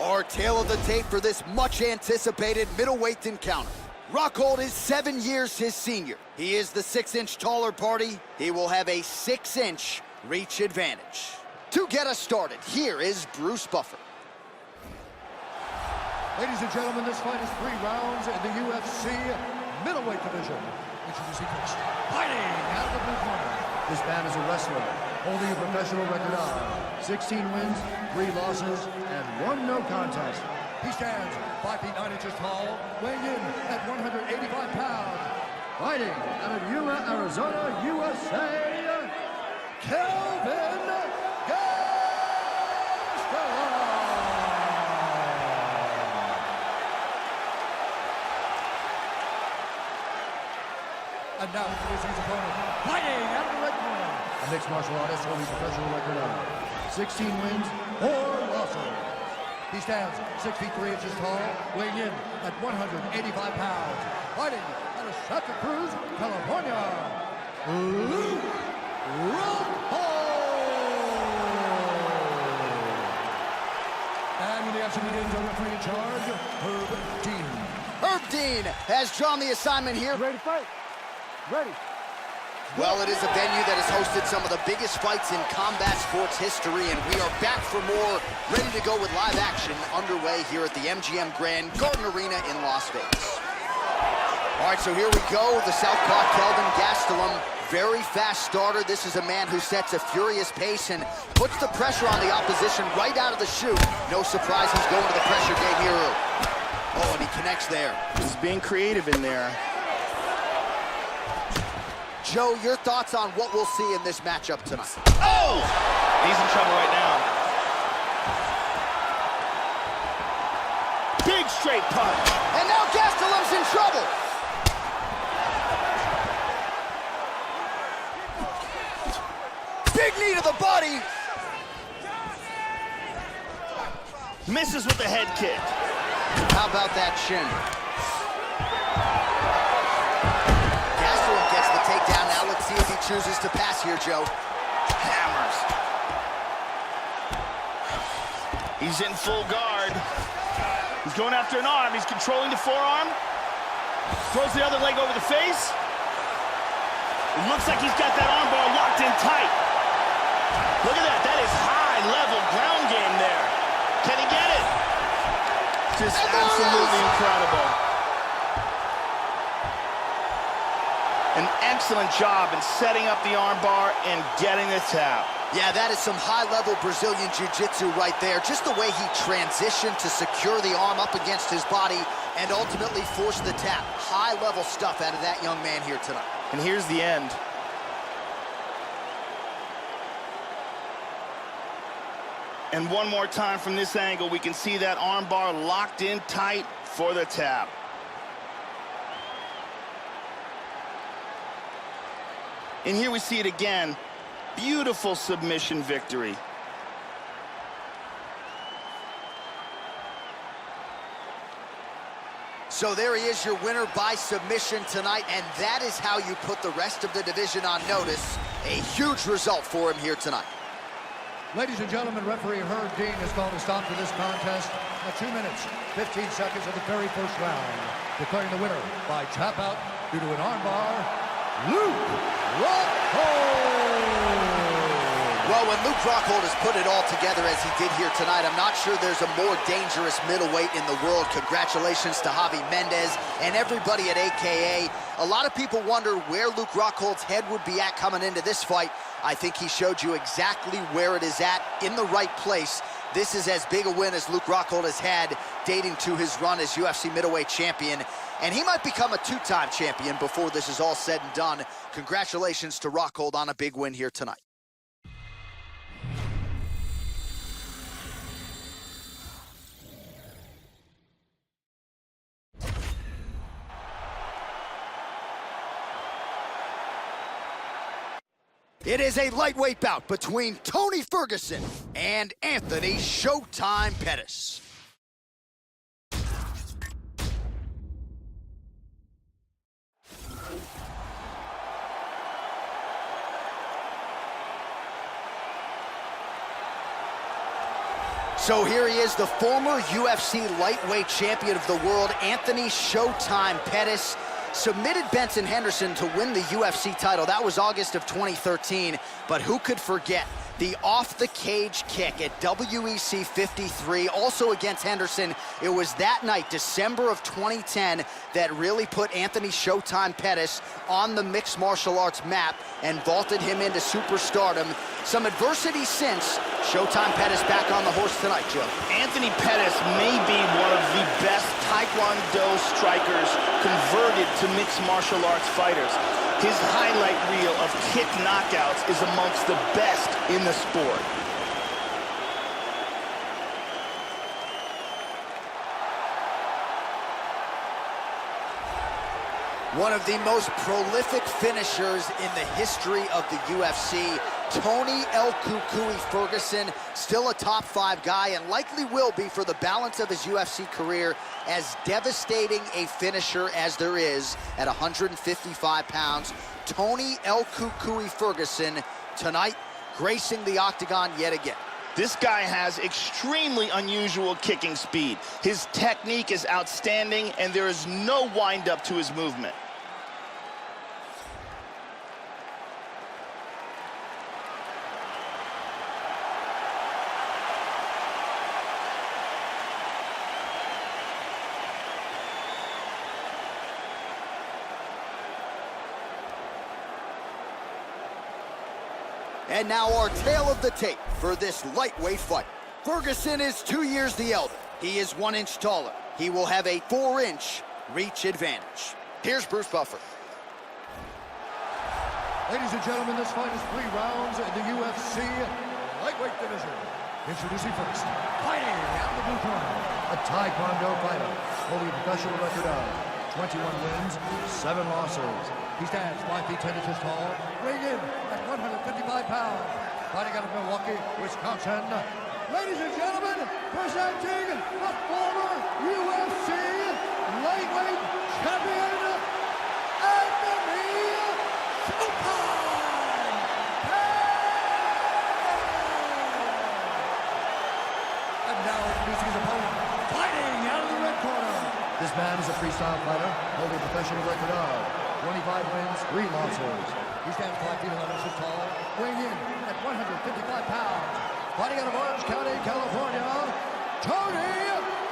Our tale of the tape for this much-anticipated middleweight encounter. Rockhold is 7 years his senior. He is the 6-inch taller party. He will have a 6-inch reach advantage. To get us started, here is Bruce Buffer.
Ladies and gentlemen, this fight is 3 rounds in the UFC middleweight division. Introducing first, fighting out of the blue corner. This man is a wrestler, holding a professional record of 16 wins, 3 losses, and 1 no contest. He stands 5 feet 9 inches tall, weighing in at 185 pounds. Fighting out of Yuma, Arizona, USA, Kelvin Gastelum. And now introducing his opponent, fighting out of the red corner. A mixed martial artist holding a professional record of 16 wins, 4 losses. He stands 6 feet 3 inches tall, weighing in at 185 pounds. Fighting out of Santa Cruz, California, Luke Rockhold. And when the action begins, our referee in charge, Herb Dean.
Herb Dean has drawn the assignment here.
Ready to fight? Ready.
Well, it is a venue that has hosted some of the biggest fights in combat sports history, and we are back for more, ready to go with live action underway here at the MGM Grand Garden Arena in Las Vegas. All right, so here we go. The southpaw Kelvin Gastelum, very fast starter. This is a man who sets a furious pace and puts the pressure on the opposition right out of the chute. No surprise he's going to the pressure game here early. Oh, and he connects there.
He's being creative in there.
Joe, your thoughts on what we'll see in this matchup tonight?
Oh! He's in trouble right now. Big straight punch.
trouble. Big knee to the body.
Misses with the head kick.
How about that shin? Gastelum gets the takedown. Now let's see if he chooses to pass here, Joe.
Hammers. He's in full guard. He's going after an arm. He's controlling the forearm. Throws the other leg over the face. It looks like he's got that arm bar locked in tight. Look at that. That is high-level ground game there. Can he get it? Just absolutely incredible. An excellent job in setting up the arm bar and getting the tap.
Yeah, that is some high-level Brazilian jiu-jitsu right there. Just the way he transitioned to secure the arm up against his body and ultimately force the tap. High-level stuff out of that young man here tonight.
And here's the end. And one more time from this angle, we can see that arm bar locked in tight for the tap. And here we see it again. Beautiful submission victory.
So there he is, your winner by submission tonight, and that is how you put the rest of the division on notice. A huge result for him here tonight.
Ladies and gentlemen, referee Herb Dean has called a stop to this contest at 2 minutes, 15 seconds of the very first round, declaring the winner by tap out due to an armbar, Luke Rockhold.
Well, when Luke Rockhold has put it all together as he did here tonight, I'm not sure there's a more dangerous middleweight in the world. Congratulations to Javi Mendez and everybody at AKA. A lot of people wonder where Luke Rockhold's head would be at coming into this fight. I think he showed you exactly where it is at, in the right place. This is as big a win as Luke Rockhold has had dating to his run as UFC middleweight champion. And he might become a two-time champion before this is all said and done. Congratulations to Rockhold on a big win here tonight. It is a lightweight bout between Tony Ferguson and Anthony Showtime Pettis. So here he is, the former UFC lightweight champion of the world, Anthony Showtime Pettis. Submitted Benson Henderson to win the UFC title. That was August of 2013, but who could forget the off-the-cage kick at WEC 53, also against Henderson. It was that night, December of 2010, that really put Anthony Showtime Pettis on the mixed martial arts map and vaulted him into superstardom. Some adversity since. Showtime Pettis back on the horse tonight, Joe.
Anthony Pettis may be one of the best Taekwondo strikers converted to mixed martial arts fighters. His highlight reel of kick knockouts is amongst the best in the sport.
One of the most prolific finishers in the history of the UFC, Tony El Cucuy Ferguson, still a top 5 guy and likely will be for the balance of his UFC career, as devastating a finisher as there is at 155 pounds. Tony El Cucuy Ferguson tonight gracing the octagon yet again.
This guy has extremely unusual kicking speed. His technique is outstanding, and there is no wind-up to his movement.
And now our tale of the tape for this lightweight fight. Ferguson is 2 years the elder. He is 1 inch taller. He will have a 4-inch reach advantage. Here's Bruce Buffer.
Ladies and gentlemen, this fight is 3 rounds in the UFC lightweight division. Introducing first, fighting out of the blue corner, a Taekwondo fighter, holding a professional record of 21 wins, 7 losses. He stands 5 feet 10 inches tall, weighing in at 155 pounds. Fighting out of Milwaukee, Wisconsin. Ladies and gentlemen, presenting the former UFC lightweight champion, Anthony Showtime! And now introducing his opponent, fighting out of the red corner. This man is a freestyle fighter, holding a professional record of 25 wins, 3 losses. He stands 5 feet 11 inches tall, weighing in at 155 pounds. Fighting out of Orange County, California, Tony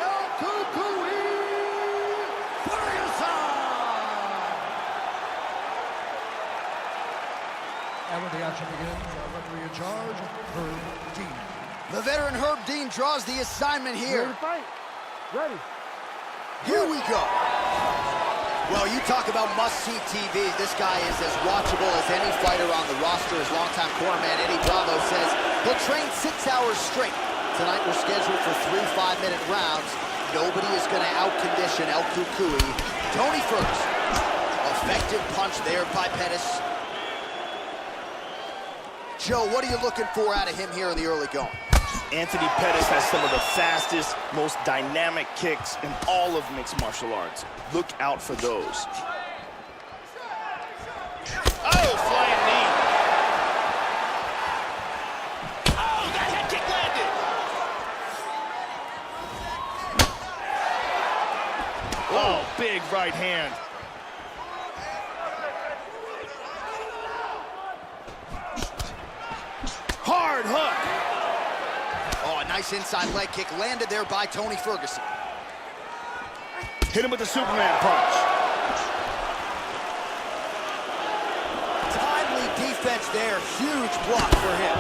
El Cucuy Ferguson! And when the action begins, our referee in charge, Herb Dean.
The veteran Herb Dean draws the assignment here.
Ready to fight? Ready.
Here we go. Well, you talk about must-see TV. This guy is as watchable as any fighter on the roster. His longtime cornerman, Eddie Bravo, says he'll train 6 hours straight. Tonight we're scheduled for 3 5-minute rounds. Nobody is going to out-condition El Cucuy. Tony Ferguson. Effective punch there by Pettis. Joe, what are you looking for out of him here in the early going?
Anthony Pettis has some of the fastest, most dynamic kicks in all of mixed martial arts. Look out for those. Oh, flying knee. Oh, that head kick landed. Oh, big right hand. Hard hook.
Oh, a nice inside leg kick landed there by Tony Ferguson.
Hit him with the Superman punch.
Timely defense there. Huge block for him.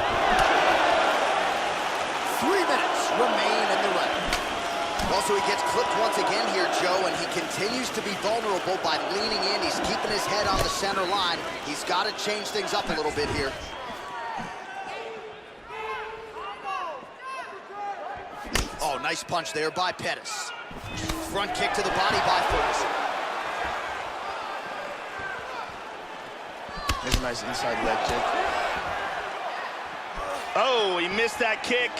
3 minutes remain in the round. Also, he gets clipped once again here, Joe, and he continues to be vulnerable by leaning in. He's keeping his head on the center line. He's got to change things up a little bit here. Oh, nice punch there by Pettis. Front kick to the body by Ferguson.
There's a nice inside leg kick. Oh, he missed that kick.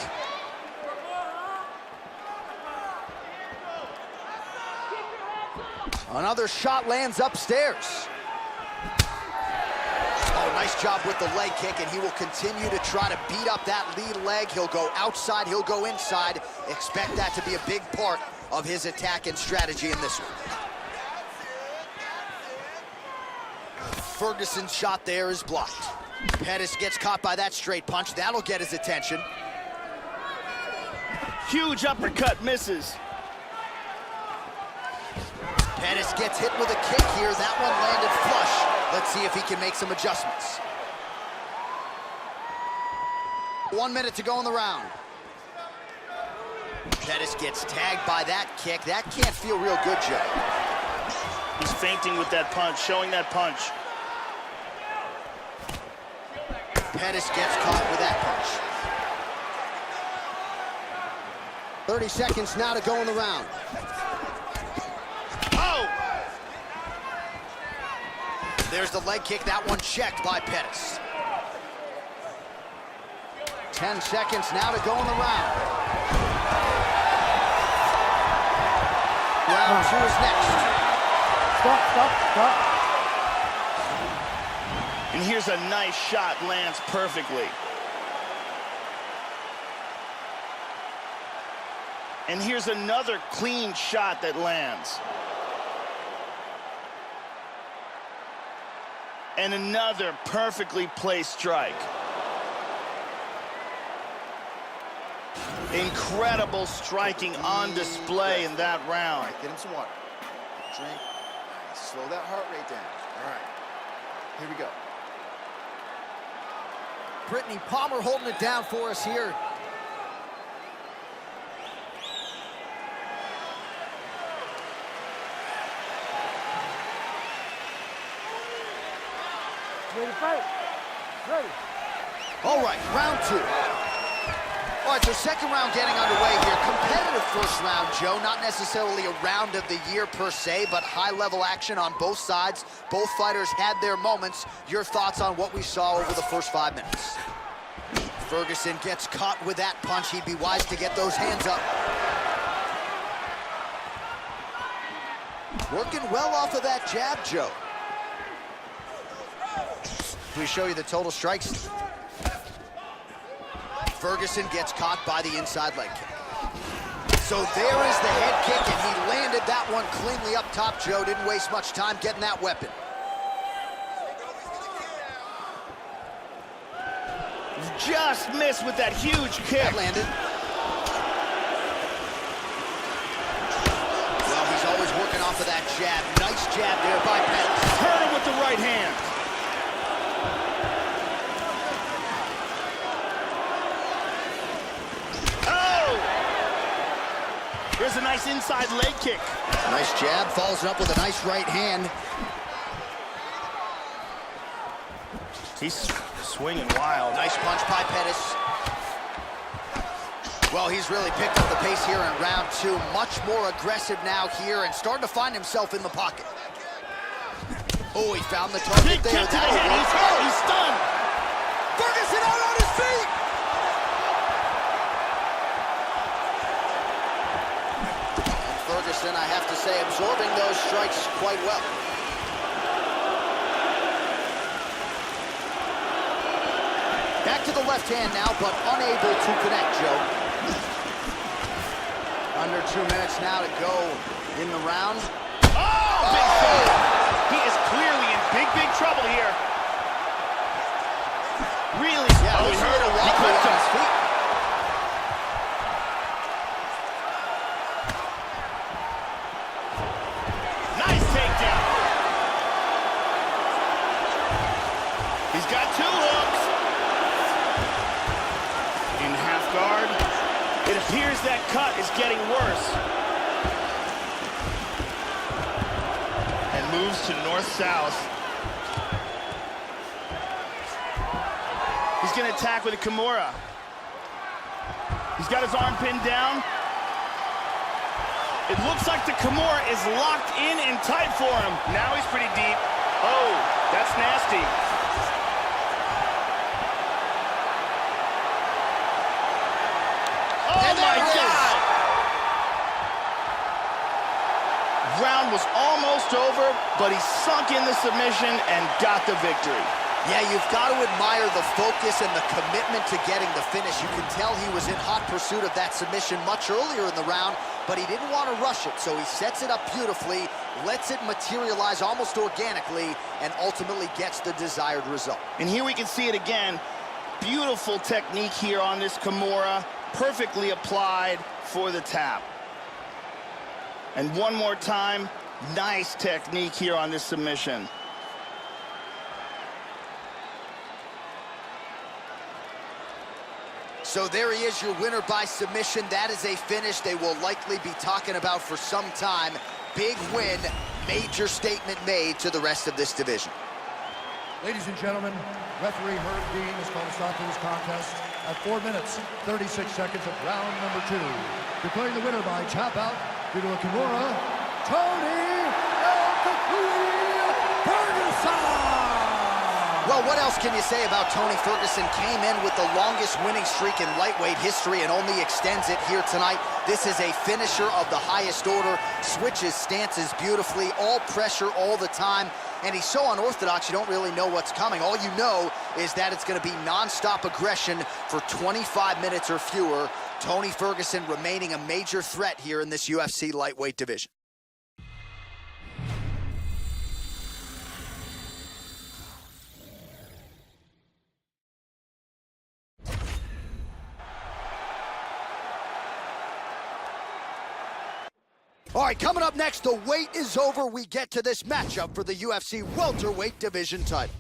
Another shot lands upstairs. Oh, nice job with the leg kick, and he will continue to try to beat up that lead leg. He'll go outside, he'll go inside. Expect that to be a big part of his attack and strategy in this one. Ferguson's shot there is blocked. Pettis gets caught by that straight punch. That'll get his attention.
Huge uppercut misses.
Pettis gets hit with a kick here. That one landed flush. Let's see if he can make some adjustments. 1 minute to go in the round. Pettis gets tagged by that kick. That can't feel real good, Joe.
He's feinting with that punch, showing that punch.
Pettis gets caught with that punch. 30 seconds now to go in the round.
Oh!
There's the leg kick. That one checked by Pettis. 10 seconds now to go in the round. Round 2 is next.
Stop.
And here's a nice shot, lands perfectly. And here's another clean shot that lands. And another perfectly placed strike. Incredible striking on display in that round.
All right, get him some water. Drink. Slow that heart rate down. All right. Here we go.
Brittany Palmer holding it down for us here.
Ready to fight? Ready.
All right, round 2. All right, so So second round getting underway here. Competitive first round, Joe. Not necessarily a round of the year per se, but high-level action on both sides. Both fighters had their moments. Your thoughts on what we saw over the first 5 minutes? Ferguson gets caught with that punch. He'd be wise to get those hands up. Working well off of that jab, Joe. We show you the total strikes. Ferguson gets caught by the inside leg kick. So there is the head kick, and he landed that one cleanly up top, Joe. Didn't waste much time getting that weapon.
Just missed with that huge kick.
That landed. Well, he's always working off of that jab. Nice jab there by Pettis.
Hurt him with the right hand. Here's a nice inside leg kick.
Nice jab, follows it up with a nice right hand.
He's swinging wild.
Nice punch by Pettis. Well, he's really picked up the pace here in round two. Much more aggressive now here and starting to find himself in the pocket. Oh, he found the target
Big
there.
kick to the head. He's hurt. He's stunned.
Ferguson out on his feet. Ferguson, I have to say, absorbing those strikes quite well. Back to the left hand now, but unable to connect, Joe. Under 2 minutes now to go in the round.
Oh, big shot. He is clearly in big trouble here. Really?
Yeah,
he hurt him. He clipped
on
him.
his feet.
Nice takedown. He's got 2 hooks. In half guard. It appears that cut is getting worse. And moves to north-south. He's going to attack with a Kimura. He's got his arm pinned down. It looks like the Kimura is locked in and tight for him. Now he's pretty deep. Oh, that's nasty. Oh my God! Round was almost over, but he sunk in the submission and got the victory.
Yeah, you've got to admire the focus and the commitment to getting the finish. You can tell he was in hot pursuit of that submission much earlier in the round, but he didn't want to rush it, so he sets it up beautifully, lets it materialize almost organically, and ultimately gets the desired result.
And here we can see it again. Beautiful technique here on this Kimura, perfectly applied for the tap. And one more time, nice technique here on this submission.
So there he is, your winner by submission. That is a finish they will likely be talking about for some time. Big win, major statement made to the rest of this division.
Ladies and gentlemen, referee Herb Dean has called a stop to this contest at 4 minutes, 36 seconds of round number 2. Declaring the winner by tap out due to a Kimura, Tony Ferguson!
Well, what else can you say about Tony Ferguson? Came in with the longest winning streak in lightweight history and only extends it here tonight. This is a finisher of the highest order, switches stances beautifully, all pressure all the time, and he's so unorthodox you don't really know what's coming. All you know is that it's going to be non-stop aggression for 25 minutes or fewer. Tony Ferguson remaining a major threat here in this UFC lightweight division. All right, coming up next, the wait is over. We get to this matchup for the UFC welterweight division title.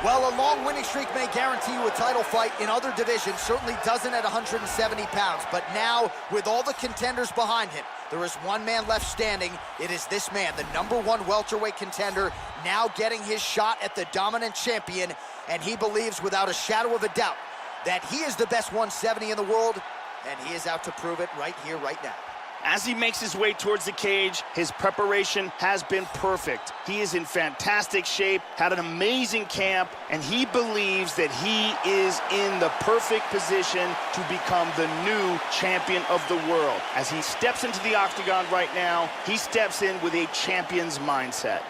Well, a long winning streak may guarantee you a title fight in other divisions, certainly doesn't at 170 pounds. But now, with all the contenders behind him, there is one man left standing. It is this man, the #1 welterweight contender, now getting his shot at the dominant champion. And he believes without a shadow of a doubt that he is the best 170 in the world, and he is out to prove it right here, right now.
As he makes his way towards the cage, his preparation has been perfect. He is in fantastic shape, had an amazing camp, and he believes that he is in the perfect position to become the new champion of the world. As he steps into the octagon right now, he steps in with a champion's mindset.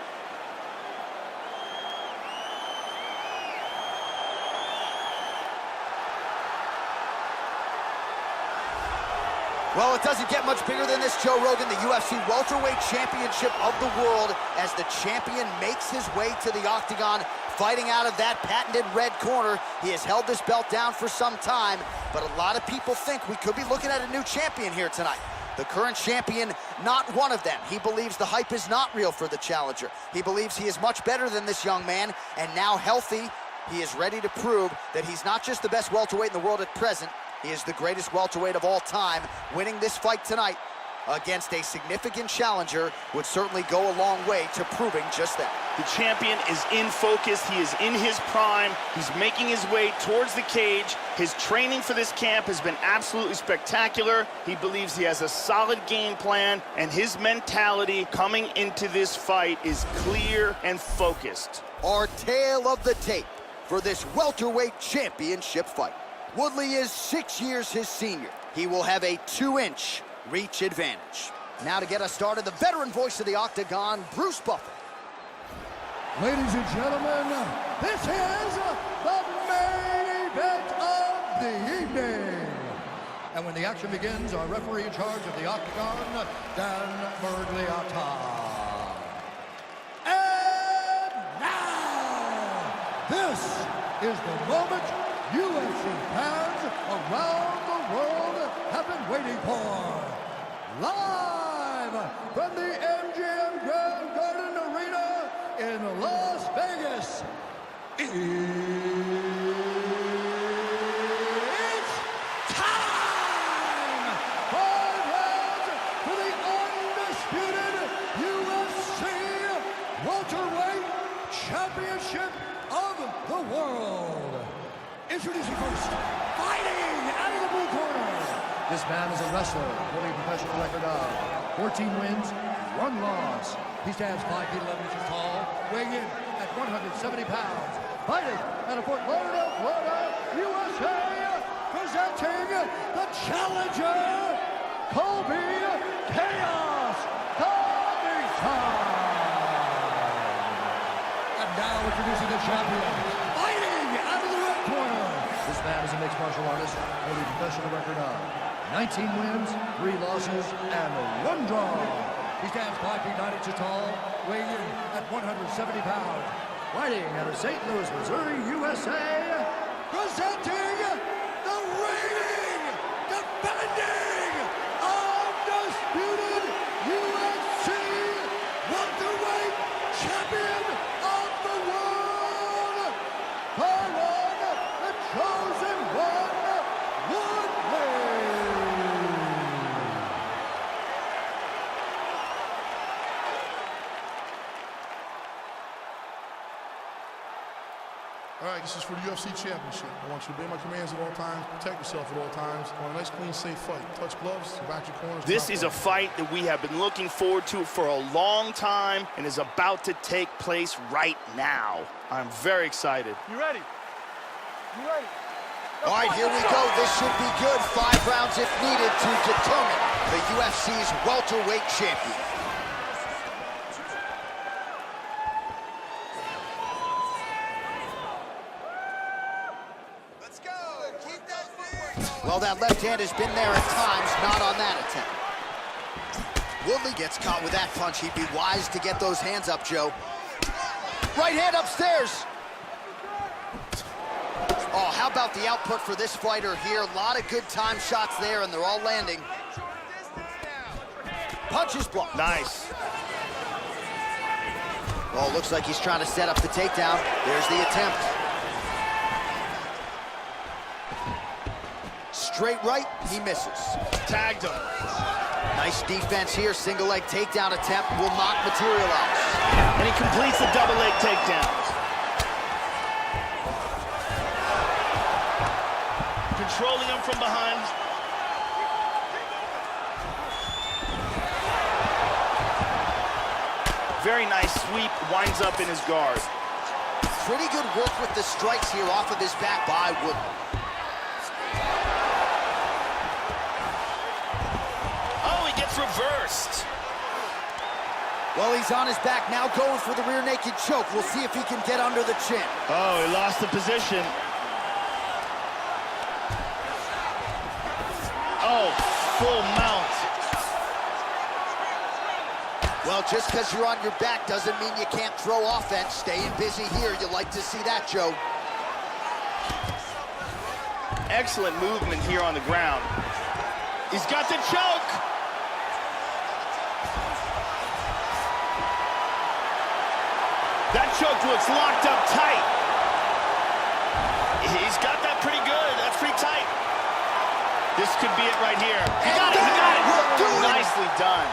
Well, it doesn't get much bigger than this, Joe Rogan, the UFC welterweight championship of the world, as the champion makes his way to the octagon, fighting out of that patented red corner. He has held this belt down for some time, but a lot of people think we could be looking at a new champion here tonight. The current champion, not one of them. He believes the hype is not real for the challenger. He believes he is much better than this young man, and now healthy, he is ready to prove that he's not just the best welterweight in the world at present, he is the greatest welterweight of all time. Winning this fight tonight against a significant challenger would certainly go a long way to proving just that.
The champion is in focus. He is in his prime. He's making his way towards the cage. His training for this camp has been absolutely spectacular. He believes he has a solid game plan, and his mentality coming into this fight is clear and focused.
Our tale of the tape for this welterweight championship fight. Woodley is 6 years his senior. He will have a 2-inch reach advantage. Now to get us started, the veteran voice of the octagon, Bruce Buffer.
Ladies and gentlemen, this is the main event of the evening. And when the action begins, our referee in charge of the octagon, Dan Bergliotta. And now, this is the moment UFC fans around the world have been waiting for. Live from the MGM Grand Garden Arena in Las Vegas, it's time! 5 rounds for the undisputed UFC welterweight championship of the world. Introducing first, fighting out of the blue corner. This man is a wrestler, holding a professional record of 14 wins, 1 loss. He stands 5 feet 11 inches tall, weighing in at 170 pounds. Fighting out of Fort Lauderdale, Florida, USA, presenting the challenger, Khabib Chaos Khabib. And now introducing the champion, fighting out of the red corner. This man is a mixed martial artist, holding a professional record of 19 wins, 3 losses, and 1 draw. He stands 5 feet 9 inches tall, weighing in at 170 pounds. Fighting out of St. Louis, Missouri, USA, presenting the reigning, defending, undisputed UFC welterweight champion of the world, the one, the chosen one, Woodley.
All right, this is for the UFC Championship. I want you to obey my commands at all times, protect yourself at all times. I want a nice, clean, safe fight. Touch gloves, back your corners.
This is a fight that we have been looking forward to for a long time and is about to take place right now. I'm very excited.
You ready? You ready?
All right, here we go. This should be good. 5 rounds if needed to determine the UFC's welterweight champion.
Let's go. Keep that footwork.
Well, that left hand has been there at times, not on that attempt. Woodley gets caught with that punch. He'd be wise to get those hands up, Joe. Right hand upstairs. Oh, how about the output for this fighter here? A lot of good time shots there, and they're all landing. Punches blocked.
Nice.
Oh, looks like he's trying to set up the takedown. There's the attempt. straight right, he misses.
Tagged him.
Nice defense here. Single leg takedown attempt will not materialize.
And he completes the double leg takedown. Controlling him from behind. Very nice sweep, winds up in his guard.
Pretty good work with the strikes here off of his back by Woodley.
Oh, he gets reversed.
Well, he's on his back now, going for the rear naked choke. We'll see if he can get under the chin.
Oh, he lost the position. Oh, full mount.
Well, just because you're on your back doesn't mean you can't throw offense. Staying busy here, you like to see that, Joe.
Excellent movement here on the ground. He's got the choke. That choke looks locked up tight. He's got that pretty good. That's pretty tight. This could be it right here. He got it, he got it. Nicely done.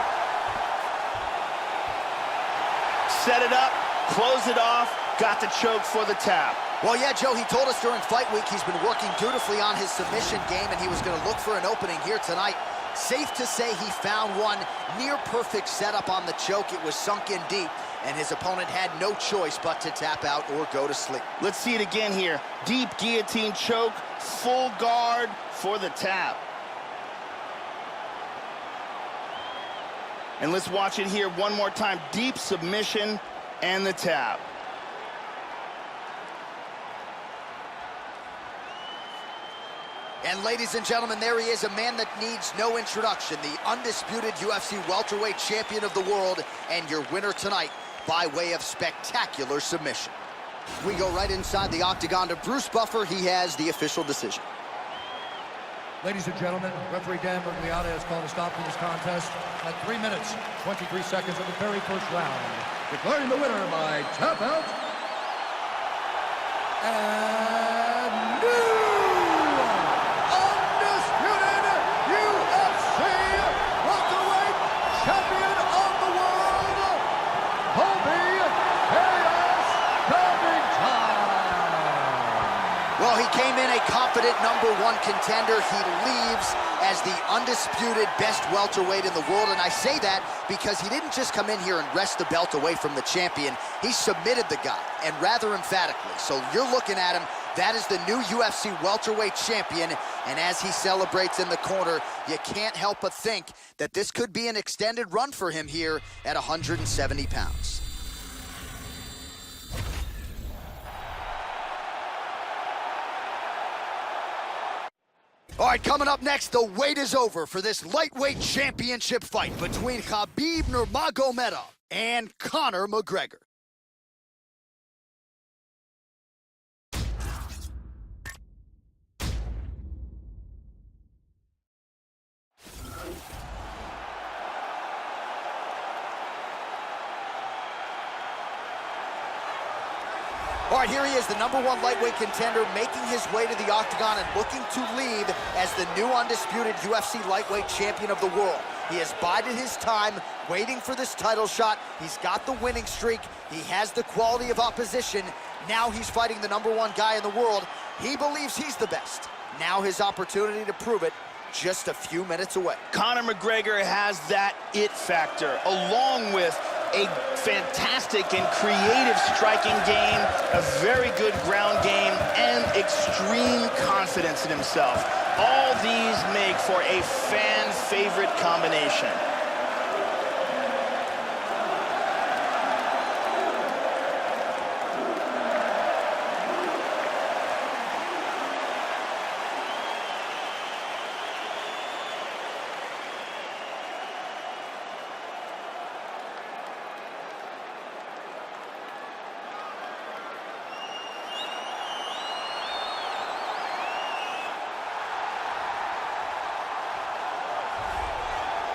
Set it up, close it off, got the choke for the tap.
Well, yeah, Joe, he told us during fight week he's been working dutifully on his submission game, and he was going to look for an opening here tonight. Safe to say he found one. Near perfect setup on the choke. It was sunk in deep, and his opponent had no choice but to tap out or go to sleep.
Let's see it again here. Deep guillotine choke, full guard for the tap. And let's watch it here one more time. Deep submission and the tap.
And ladies and gentlemen, there he is, a man that needs no introduction, the undisputed UFC welterweight champion of the world, and your winner tonight by way of spectacular submission. We go right inside the octagon to Bruce Buffer. He has the official decision.
Ladies and gentlemen, referee Dan Bergliata has called a stop to this contest at 3 minutes, 23 seconds of the very first round, declaring the winner by tap out and new undisputed UFC welterweight champion of the world, Khabib Covington.
Well, he came in a confident #1 contender. He leaves as the undisputed best welterweight in the world, and I say that because he didn't just come in here and wrest the belt away from the champion. He submitted the guy, and rather emphatically. So you're looking at him, that is the new UFC welterweight champion, and as he celebrates in the corner, you can't help but think that this could be an extended run for him here at 170 pounds. All right, coming up next, the wait is over for this lightweight championship fight between Khabib Nurmagomedov and Conor McGregor. All right, here he is, the #1 lightweight contender, making his way to the octagon and looking to leave as the new undisputed UFC lightweight champion of the world. He has bided his time, waiting for this title shot. He's got the winning streak. He has the quality of opposition. Now he's fighting the #1 guy in the world. He believes he's the best. Now his opportunity to prove it, just a few minutes away.
Conor McGregor has that it factor, along with a fantastic and creative striking game, a very good ground game, and extreme confidence in himself. All these make for a fan-favorite combination.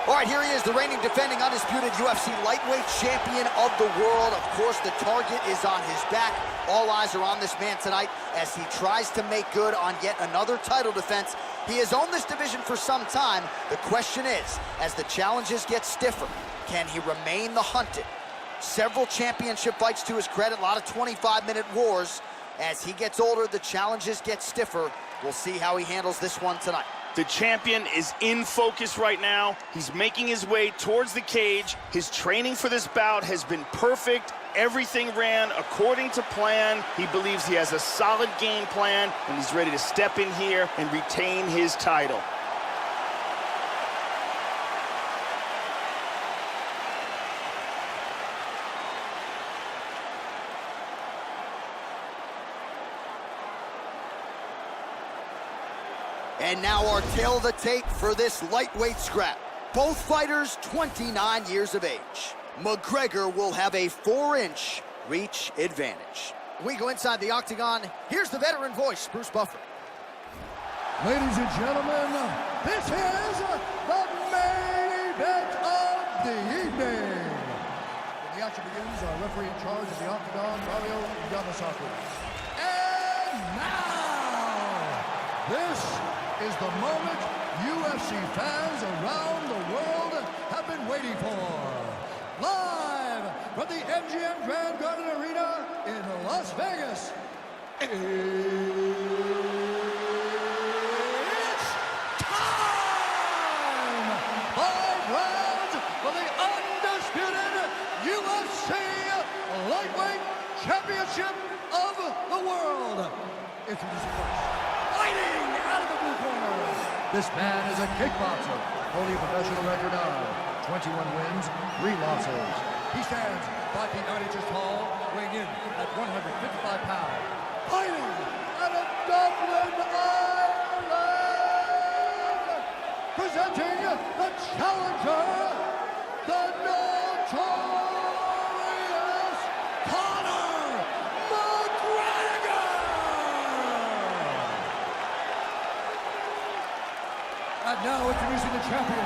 All right, here he is, the reigning, defending, undisputed UFC lightweight champion of the world. Of course, the target is on his back. All eyes are on this man tonight as he tries to make good on yet another title defense He has owned this division for some time. The question is, as the challenges get stiffer, can he remain the hunted? Several championship fights to his credit, a lot of 25-minute wars. As he gets older, the challenges get stiffer. We'll see how he handles this one tonight.
The champion is in focus right now. He's making his way towards the cage. His training for this bout has been perfect. Everything ran according to plan. He believes he has a solid game plan, and he's ready to step in here and retain his title.
And now our tail of the tape for this lightweight scrap. Both fighters 29 years of age. McGregor will have a 4-inch reach advantage. We go inside the octagon. Here's the veteran voice, Bruce Buffer.
Ladies and gentlemen, this is the main event of the evening. When the action begins, our referee in charge of the octagon, Claudio Chainca. And now, this is the moment UFC fans around the world have been waiting for. Live from the MGM Grand Garden Arena in Las Vegas. It's time! 5 rounds for the undisputed UFC Lightweight Championship of the world. Introducing first, fighting out of the blue corner. This man is a kickboxer, holding a professional record of 21 wins, 3 losses. He stands 5 feet 9 inches tall, weighing in at 155 pounds. Fighting out of Dublin, Ireland, presenting the challenger, the notorious Conor McGregor. And now introducing the champion,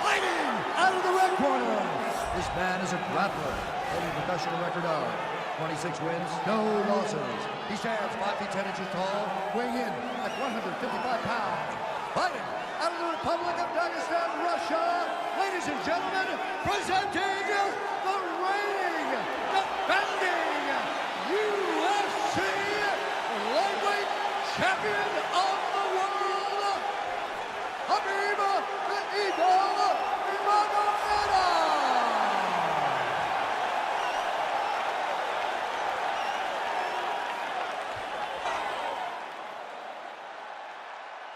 fighting out of the red corner. This man is a grappler, holding a professional record of 26 wins, no losses. He stands 5 feet 10 inches tall, weighing in at 155 pounds. Fighting out of the Republic of Dagestan, Russia, ladies and gentlemen, presenting the reigning, defending UFC lightweight champion of the world, Khabib the Eagle Nurmagomedov.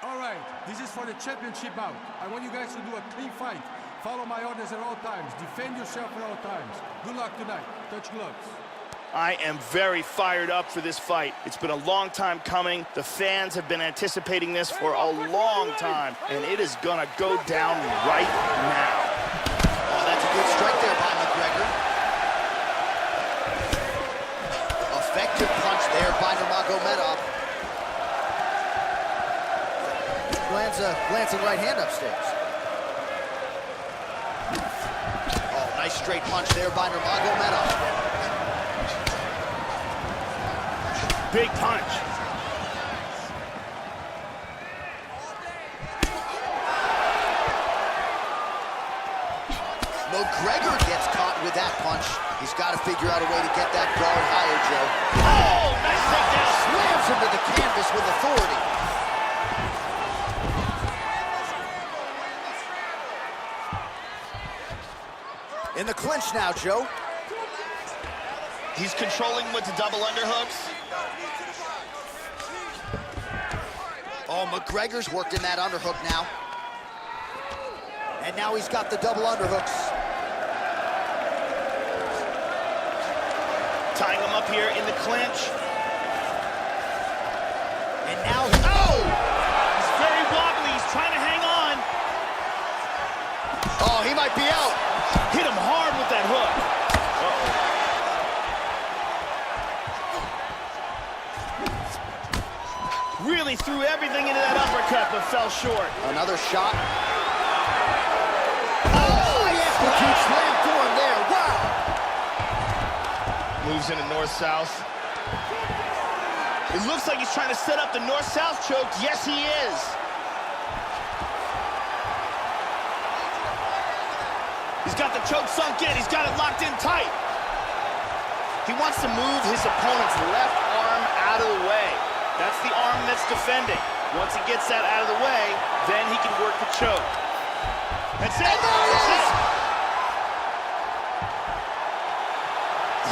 All right, this is for the championship bout. I want you guys to do a clean fight. Follow my orders at all times. Defend yourself at all times. Good luck tonight. Touch gloves.
I am very fired up for this fight. It's been a long time coming. The fans have been anticipating this for a long time, and it is gonna go down right now.
Oh, that's a good strike there by McGregor. Effective punch there by Nurmagomedov. Lands a glancing right hand upstairs. Oh, nice straight punch there by Nurmagomedov.
Big punch.
McGregor gets caught with that punch. He's got to figure out a way to get that guard higher, Joe.
Oh, nice takedown.
Slams him to the canvas with authority. In the clinch now, Joe.
He's controlling with the double underhooks.
Oh, McGregor's worked in that underhook now. And now he's got the double underhooks.
Tying him up here in the clinch.
And now,
oh! He's very wobbly, he's trying to hang on.
Oh, he might be out.
Hit him hard with that hook. Really threw everything into that uppercut, but fell short.
Another shot. Oh, he executes slam for him there. Wow.
Moves into north-south. It looks like he's trying to set up the north-south choke. Yes, he is. He's got the choke sunk in. He's got it locked in tight. He wants to move his opponent's left arm out of the way. That's the arm that's defending. Once he gets that out of the way, then he can work the choke. That's it. That's it.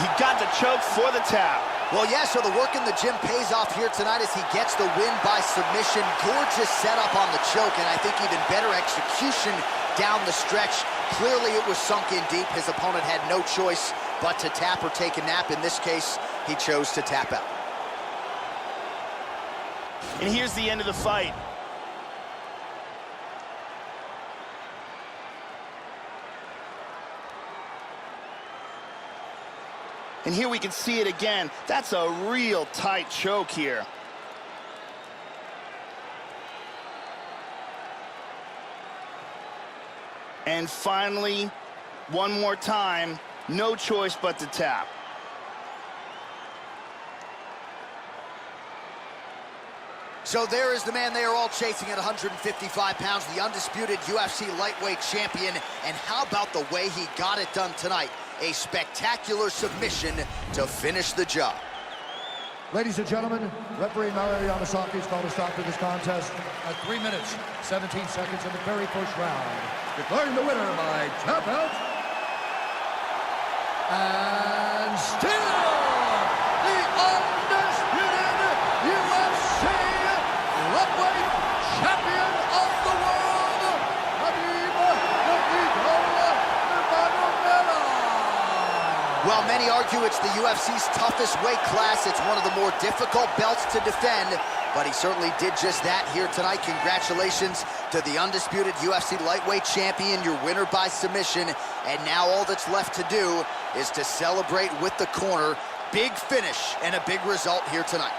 He got the choke for the tap.
Well, yeah, so the work in the gym pays off here tonight as he gets the win by submission. Gorgeous setup on the choke, and I think even better execution down the stretch. Clearly it was sunk in deep. His opponent had no choice but to tap or take a nap. In this case, he chose to tap out.
And here's the end of the fight. And here we can see it again. That's a real tight choke here. And finally, one more time, no choice but to tap.
So there is the man they are all chasing at 155 pounds, the undisputed UFC lightweight champion. And how about the way he got it done tonight? A spectacular submission to finish the job.
Ladies and gentlemen, referee Mario Yamasaki has called a stop to this contest at 3 minutes, 17 seconds in the very first round. Declaring the winner by tap out. And still the undisputed UFC lightweight champion of the world, Khabib Nurmagomedov.
While many argue it's the UFC's toughest weight class, it's one of the more difficult belts to defend, but he certainly did just that here tonight. Congratulations to the undisputed UFC lightweight champion, your winner by submission. And now all that's left to do is to celebrate with the corner. Big finish and a big result here tonight.